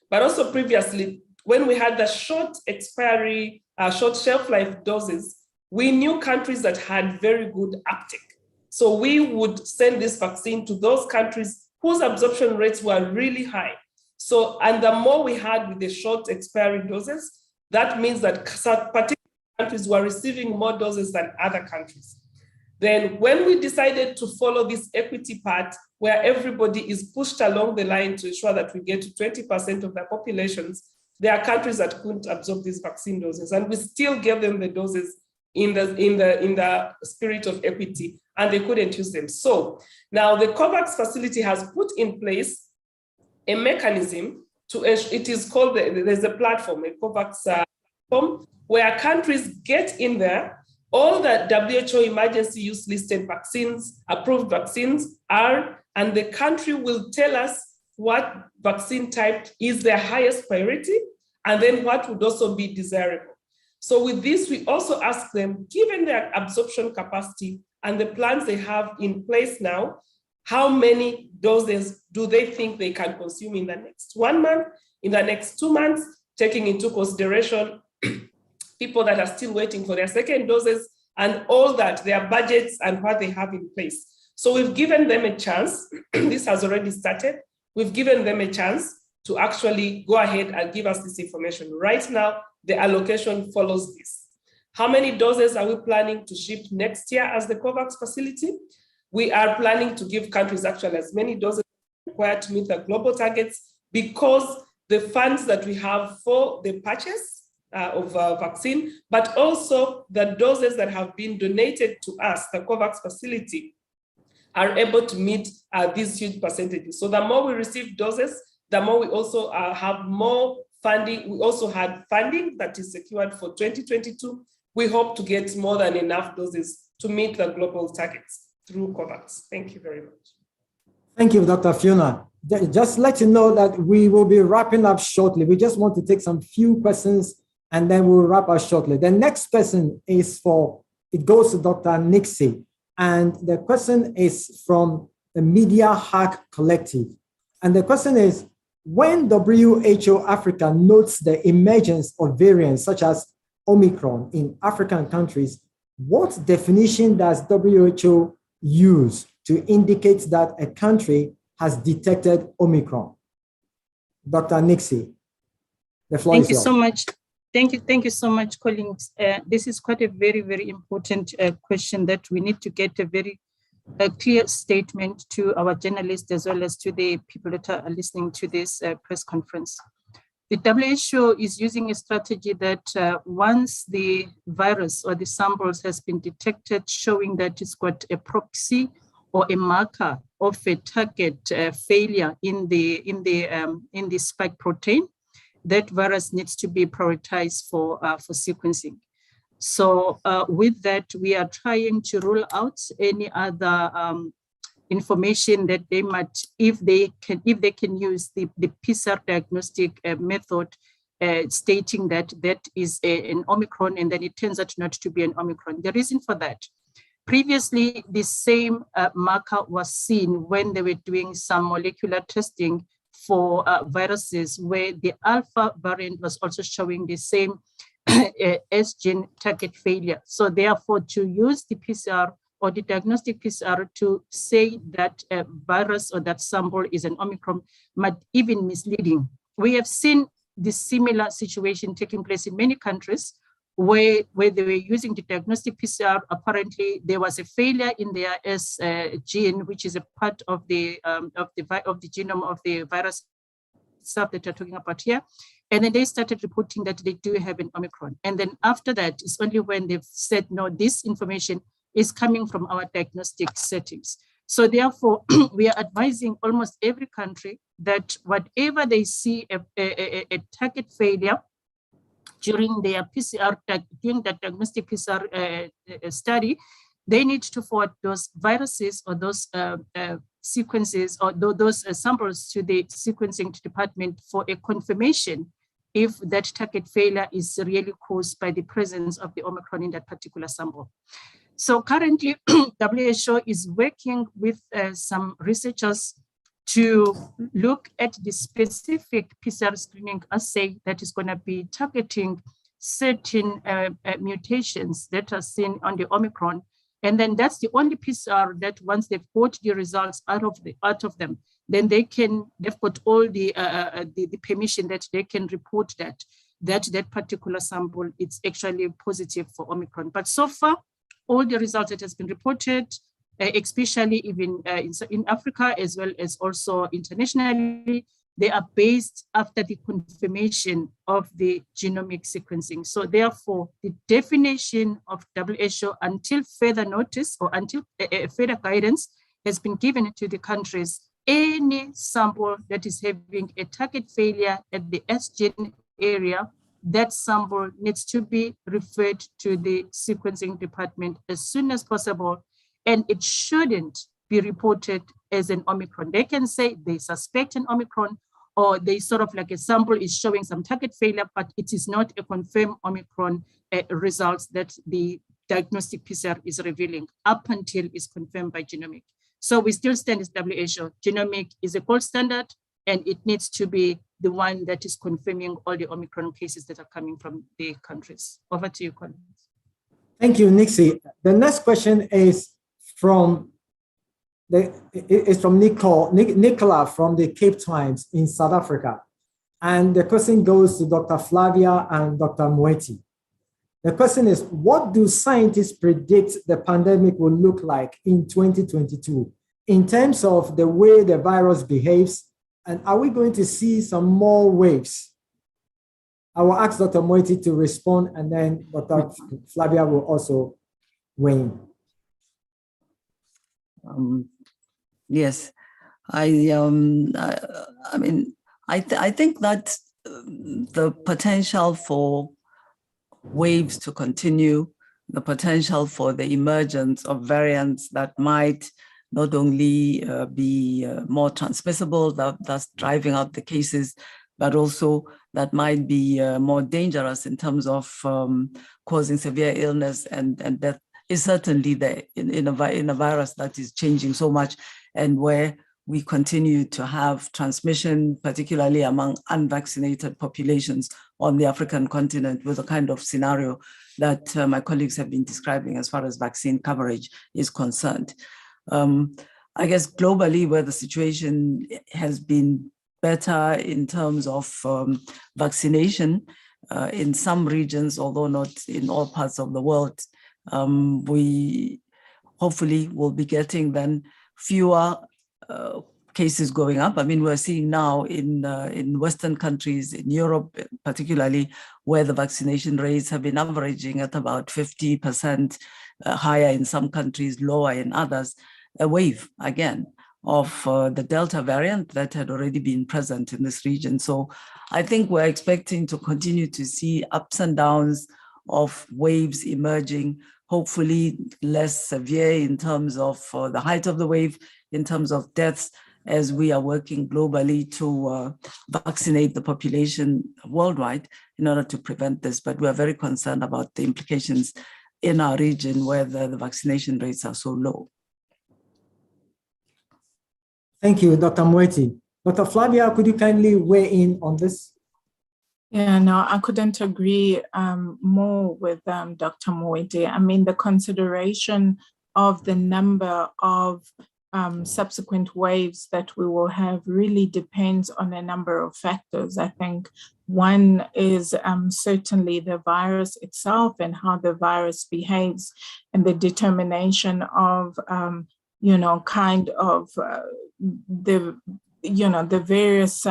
But also previously, when we had the short expiry, short shelf life doses, we knew countries that had very good uptake. So we would send this vaccine to those countries whose absorption rates were really high. So, and the more we had with the short expiry doses, that means that particular countries were receiving more doses than other countries. Then when we decided to follow this equity part, where everybody is pushed along the line to ensure that we get to 20% of their populations, there are countries that couldn't absorb these vaccine doses, and we still gave them the doses in the spirit of equity, and they couldn't use them. So now the COVAX facility has put in place a mechanism to, it is called, there's a platform, a COVAX platform, where countries get in there All the WHO emergency use listed vaccines, approved vaccines are, and the country will tell us what vaccine type is their highest priority, and then what would also be desirable. So with this, we also ask them, given their absorption capacity and the plans they have in place now, how many doses do they think they can consume in the next 1 month, in the next 2 months, taking into consideration people that are still waiting for their second doses and all that, their budgets and what they have in place. So we've given them a chance. This has already started. We've given them a chance to actually go ahead and give us this information. Right now, the allocation follows this. How many doses are we planning to ship next year as the COVAX facility? We are planning to give countries actually as many doses required to meet the global targets, because the funds that we have for the purchase of vaccine, but also the doses that have been donated to us, the COVAX facility, are able to meet these huge percentages. So the more we receive doses, the more we also have more funding. We also had funding that is secured for 2022. We hope to get more than enough doses to meet the global targets through COVAX. Thank you very much. Thank you, Dr. Fiona. Just let you know that we will be wrapping up shortly. We just want to take some few questions and then we'll wrap up shortly. The next question is it goes to Dr. Nixie. And the question is from the Media Hack Collective. And the question is, when WHO Africa notes the emergence of variants such as Omicron in African countries, what definition does WHO use to indicate that a country has detected Omicron? Dr. Nixie, the floor is yours. Thank you so much. Thank you so much, Collins. This is quite a very, very important question that we need to get a clear statement to our journalists as well as to the people that are listening to this press conference. The WHO is using a strategy that once the virus or the samples has been detected, showing that it's got a proxy or a marker of a target failure in the spike protein, that virus needs to be prioritized for sequencing. So with that, we are trying to rule out any other information that they might, if they can use the PCR diagnostic method, stating that that is an Omicron, and then it turns out not to be an Omicron. The reason for that, previously the same marker was seen when they were doing some molecular testing for viruses, where the Alpha variant was also showing the same S gene target failure. So therefore, to use the PCR or the diagnostic PCR to say that a virus or that sample is an Omicron might even misleading. We have seen this similar situation taking place in many countries where they were using the diagnostic PCR. Apparently, there was a failure in their S gene, which is a part of the genome of the virus stuff that you're talking about here. And then they started reporting that they do have an Omicron. And then after that, it's only when they've said, no, this information is coming from our diagnostic settings. So therefore, we are advising almost every country that whatever they see a target failure during their PCR, during the diagnostic PCR study, they need to forward those viruses or those sequences or those samples to the sequencing department for a confirmation if that target failure is really caused by the presence of the Omicron in that particular sample. So currently, WHO is working with some researchers to look at the specific PCR screening assay that is going to be targeting certain mutations that are seen on the Omicron. And then that's the only PCR that once they've got the results out of them, then they've got all the permission that they can report that particular sample it's actually positive for Omicron. But so far, all the results that has been reported, especially even in Africa as well as also internationally, they are based after the confirmation of the genomic sequencing. So therefore, the definition of WHO until further notice or until further guidance has been given to the countries, any sample that is having a target failure at the S gene area that sample needs to be referred to the sequencing department as soon as possible, and it shouldn't be reported as an Omicron. They can say they suspect an Omicron, or they sort of like a sample is showing some target failure, but it is not a confirmed Omicron results that the diagnostic PCR is revealing up until it's confirmed by genomic. So we still stand as WHO. Genomic is a gold standard, and it needs to be the one that is confirming all the Omicron cases that are coming from the countries. Over to you, Colin. Thank you, Nixie. The next question is from Nicola from the Cape Times in South Africa. And the question goes to Dr. Flavia and Dr. Moeti. The question is, what do scientists predict the pandemic will look like in 2022 in terms of the way the virus behaves? And are we going to see some more waves? I will ask Dr. Moeti to respond, and then Dr. Flavia will also weigh in. Yes, I think that the potential for waves to continue, the potential for the emergence of variants that might not only be more transmissible, thus driving out the cases, but also that might be more dangerous in terms of causing severe illness and death is certainly there in a virus that is changing so much, and where we continue to have transmission, particularly among unvaccinated populations on the African continent, with the kind of scenario that my colleagues have been describing as far as vaccine coverage is concerned. I guess globally, where the situation has been better in terms of vaccination in some regions, although not in all parts of the world, we hopefully will be getting then fewer cases going up. I mean, we're seeing now in Western countries, in Europe particularly, where the vaccination rates have been averaging at about 50% higher in some countries, lower in others, a wave again of the Delta variant that had already been present in this region. So I think we're expecting to continue to see ups and downs of waves emerging, hopefully less severe in terms of the height of the wave, in terms of deaths, as we are working globally to vaccinate the population worldwide in order to prevent this. But we are very concerned about the implications in our region where the vaccination rates are so low. Thank you, Dr. Moeti. Dr. Flavia, could you kindly weigh in on this? Yeah, no, I couldn't agree more with Dr. Moeti. I mean, the consideration of the number of subsequent waves that we will have really depends on a number of factors. I think one is certainly the virus itself and how the virus behaves, and the determination of, kind of the various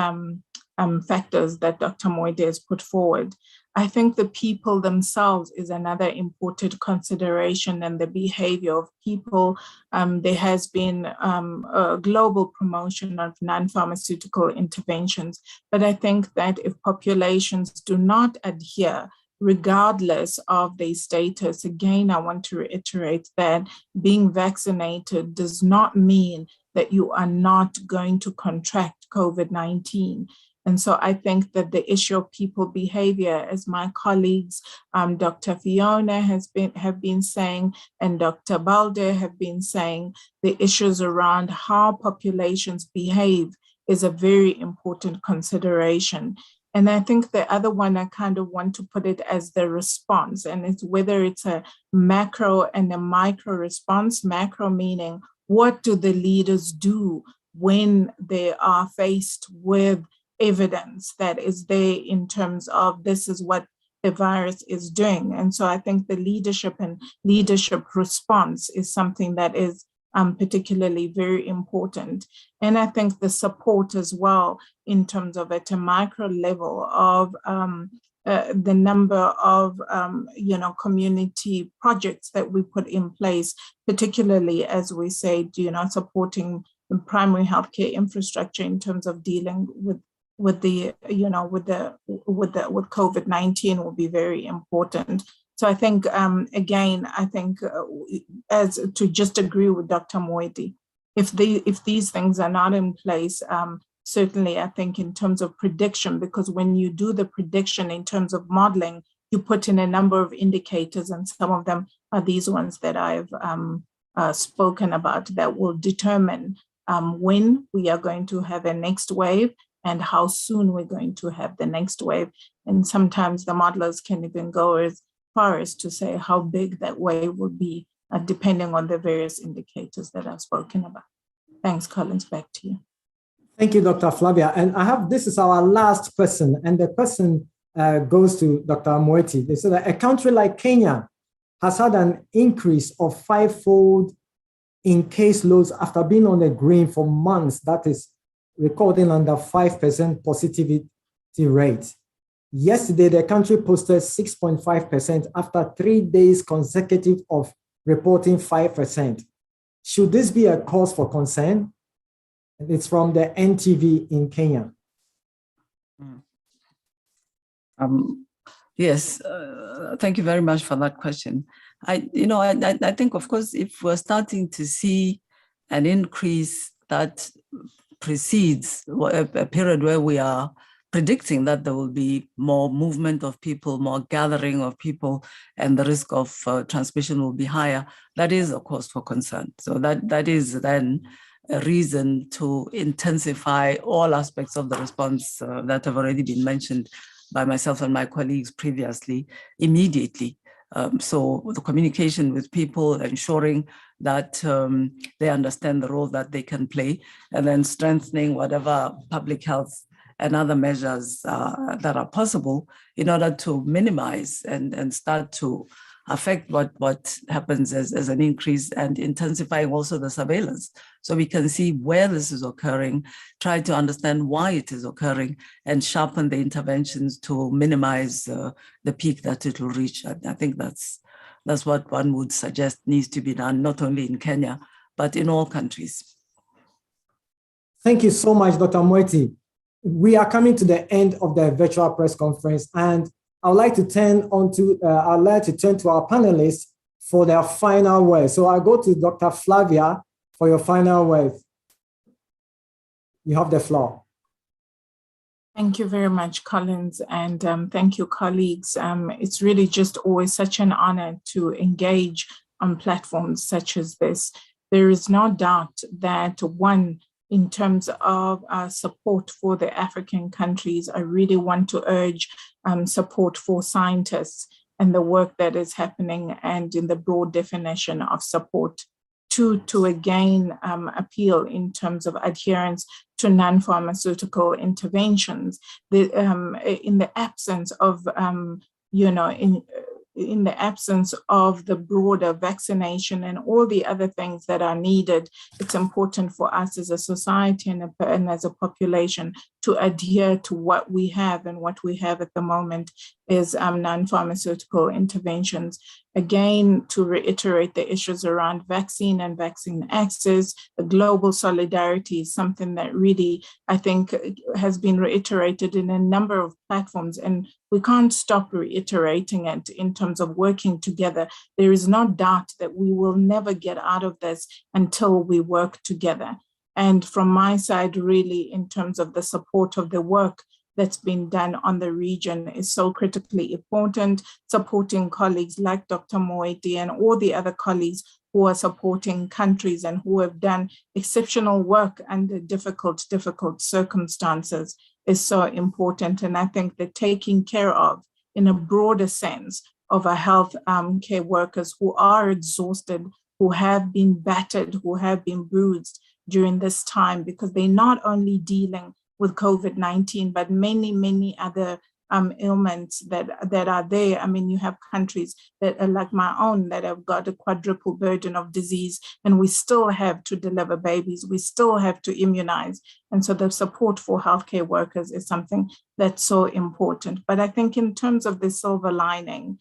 factors that Dr. Moeti has put forward. I think the people themselves is another important consideration, and the behavior of people. There has been a global promotion of non-pharmaceutical interventions, but I think that if populations do not adhere, regardless of their status, again, I want to reiterate that being vaccinated does not mean that you are not going to contract COVID-19. And so I think that the issue of people behavior, as my colleagues, Dr. Fiona have been saying, and Dr. Balde have been saying, the issues around how populations behave is a very important consideration. And I think the other one, I kind of want to put it as the response, and it's whether it's a macro and a micro response. Macro meaning, what do the leaders do when they are faced with evidence that is there in terms of this is what the virus is doing? And so I think the leadership and leadership response is something that is particularly very important. And I think the support as well in terms of at a micro level of the number of community projects that we put in place, particularly as we say, supporting the primary healthcare infrastructure in terms of dealing with COVID-19 will be very important. So I think, again, as to just agree with Dr. Moeti, if these things are not in place, certainly I think in terms of prediction, because when you do the prediction in terms of modeling, you put in a number of indicators, and some of them are these ones that I've spoken about that will determine when we are going to have a next wave and how soon we're going to have the next wave. And sometimes the modelers can even go as far as to say how big that wave will be, depending on the various indicators that I've spoken about. Thanks, Collins, back to you. Thank you, Dr. Flavia. And this is our last question, and the question goes to Dr. Moeti. They said that a country like Kenya has had an increase of 5-fold in caseloads after being on the green for months. That is recording under 5% positivity rate. Yesterday, the country posted 6.5% after 3 days consecutive of reporting 5%. Should this be a cause for concern? And it's from the NTV in Kenya. Yes, thank you very much for that question. I think, of course, if we're starting to see an increase that precedes a period where we are predicting that there will be more movement of people, more gathering of people, and the risk of transmission will be higher, that is a cause for concern. So that is then a reason to intensify all aspects of the response that have already been mentioned by myself and my colleagues previously, immediately. So the communication with people, ensuring that they understand the role that they can play, and then strengthening whatever public health and other measures that are possible in order to minimize and start to affect what happens as an increase, and intensifying also the surveillance. So we can see where this is occurring, try to understand why it is occurring, and sharpen the interventions to minimize the peak that it will reach. I think that's what one would suggest needs to be done, not only in Kenya, but in all countries. Thank you so much, Dr. Moeti. We are coming to the end of the virtual press conference, and I'd like to turn to our panelists for their final word. So I'll go to Dr. Flavia for your final word. You have the floor. Thank you very much, Collins, and thank you, colleagues. It's really just always such an honor to engage on platforms such as this. There is no doubt that in terms of support for the African countries, I really want to urge support for scientists and the work that is happening, and in the broad definition of support to again appeal in terms of adherence to non-pharmaceutical interventions. In the absence of in the absence of the broader vaccination and all the other things that are needed, it's important for us as a society and as a population to adhere to what we have, and what we have at the moment is non-pharmaceutical interventions. Again, to reiterate the issues around vaccine and vaccine access, the global solidarity is something that really, I think, has been reiterated in a number of platforms, and we can't stop reiterating it in terms of working together. There is no doubt that we will never get out of this until we work together. And from my side, really, in terms of the support of the work that's been done on the region is so critically important, supporting colleagues like Dr. Moeti and all the other colleagues who are supporting countries and who have done exceptional work under difficult circumstances is so important. And I think that taking care of, in a broader sense, of our health care workers who are exhausted, who have been battered, who have been bruised during this time, because they're not only dealing with COVID-19, but many other ailments that are there. I mean, you have countries that are like my own that have got a quadruple burden of disease, and we still have to deliver babies, we still have to immunize. And so the support for healthcare workers is something that's so important. But I think in terms of the silver lining,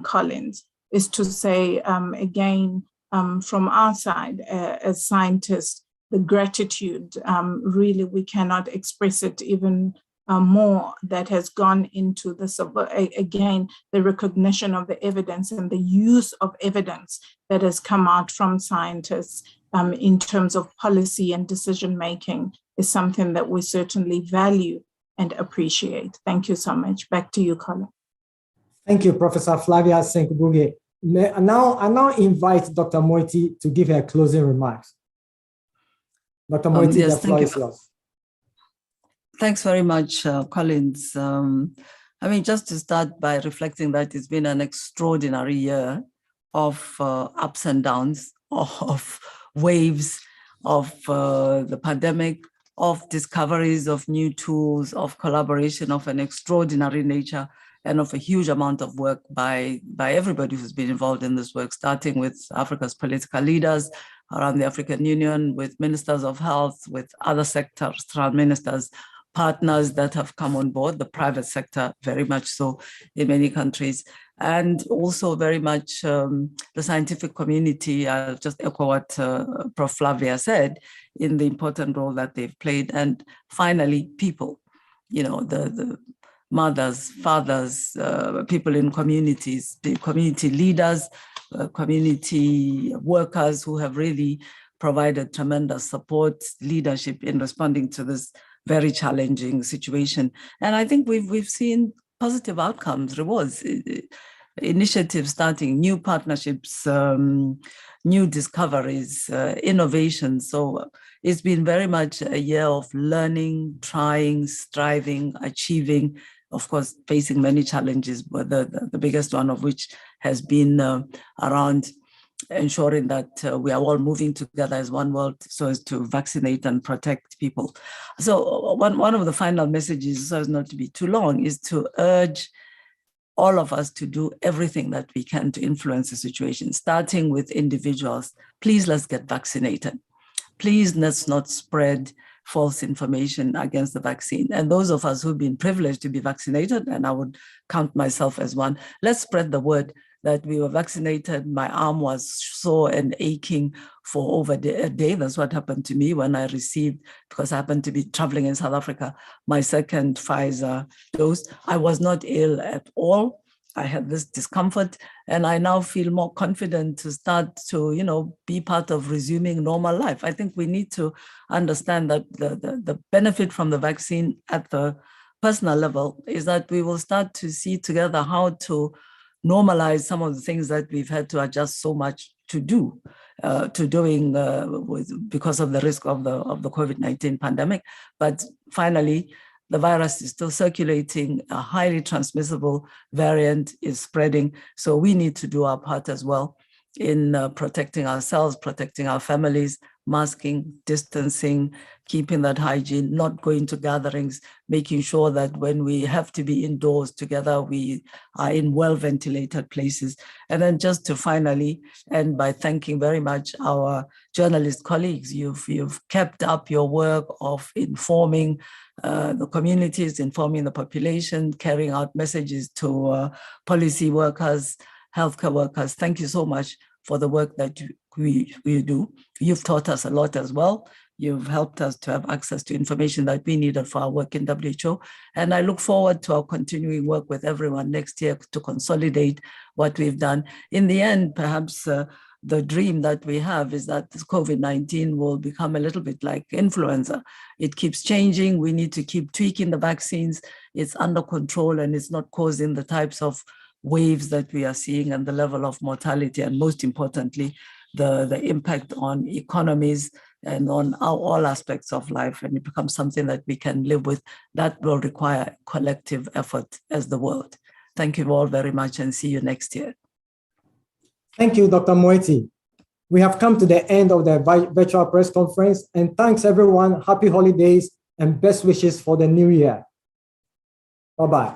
Collins, is to say, again, from our side as scientists, the gratitude, really, we cannot express it even more that has gone into this, again, the recognition of the evidence and the use of evidence that has come out from scientists in terms of policy and decision-making is something that we certainly value and appreciate. Thank you so much. Back to you, Colin. Thank you, Professor Flavia Senkubuge. I now invite Dr. Moeti to give her closing remarks. Dr. Moeti, Yes, the floor is yours. Thanks very much, Collins. I mean, just to start by reflecting that it's been an extraordinary year of ups and downs, of waves of the pandemic, of discoveries of new tools, of collaboration of an extraordinary nature, and of a huge amount of work by everybody who's been involved in this work, starting with Africa's political leaders around the African Union, with ministers of health, with other sectors, ministers, partners that have come on board, the private sector very much so in many countries, and also very much the scientific community. I'll just echo what Prof. Flavia said in the important role that they've played. And finally, people, you know, the mothers, fathers, people in communities, the community leaders, community workers who have really provided tremendous support, leadership in responding to this very challenging situation. And I think we've seen positive outcomes, rewards, initiatives starting, new partnerships, new discoveries, innovation. So it's been very much a year of learning, trying, striving, achieving, of course, facing many challenges, but the biggest one of which has been around ensuring that we are all moving together as one world so as to vaccinate and protect people. So one of the final messages, so as not to be too long, is to urge all of us to do everything that we can to influence the situation, starting with individuals. Please, let's get vaccinated. Please, let's not spread false information against the vaccine. And those of us who've been privileged to be vaccinated, and I would count myself as one, let's spread the word that we were vaccinated. My arm was sore and aching for over a day. That's what happened to me when I received, because I happened to be traveling in South Africa, my second Pfizer dose. I was not ill at all. I had this discomfort, and I now feel more confident to start to, you know, be part of resuming normal life. I think we need to understand that the benefit from the vaccine at the personal level is that we will start to see together how to normalize some of the things that we've had to adjust so much to doing because of the risk of the COVID-19 pandemic. But finally, the virus is still circulating, a highly transmissible variant is spreading. So we need to do our part as well in protecting ourselves, protecting our families, masking, distancing, keeping that hygiene, not going to gatherings, making sure that when we have to be indoors together, we are in well-ventilated places. And then just to finally end by thanking very much our journalist colleagues. You've kept up your work of informing the communities, informing the population, carrying out messages to policy workers, healthcare workers. Thank you so much for the work that we do. You've taught us a lot as well. You've helped us to have access to information that we needed for our work in WHO. And I look forward to our continuing work with everyone next year to consolidate what we've done. In the end, perhaps the dream that we have is that this COVID-19 will become a little bit like influenza. It keeps changing. We need to keep tweaking the vaccines. It's under control and it's not causing the types of waves that we are seeing and the level of mortality, and most importantly, the impact on economies and on all aspects of life. And it becomes something that we can live with. That will require collective effort as the world. Thank you all very much and see you next year. Thank you, Dr. Moeti. We have come to the end of the virtual press conference, and thanks everyone. Happy holidays and best wishes for the new year. Bye-bye.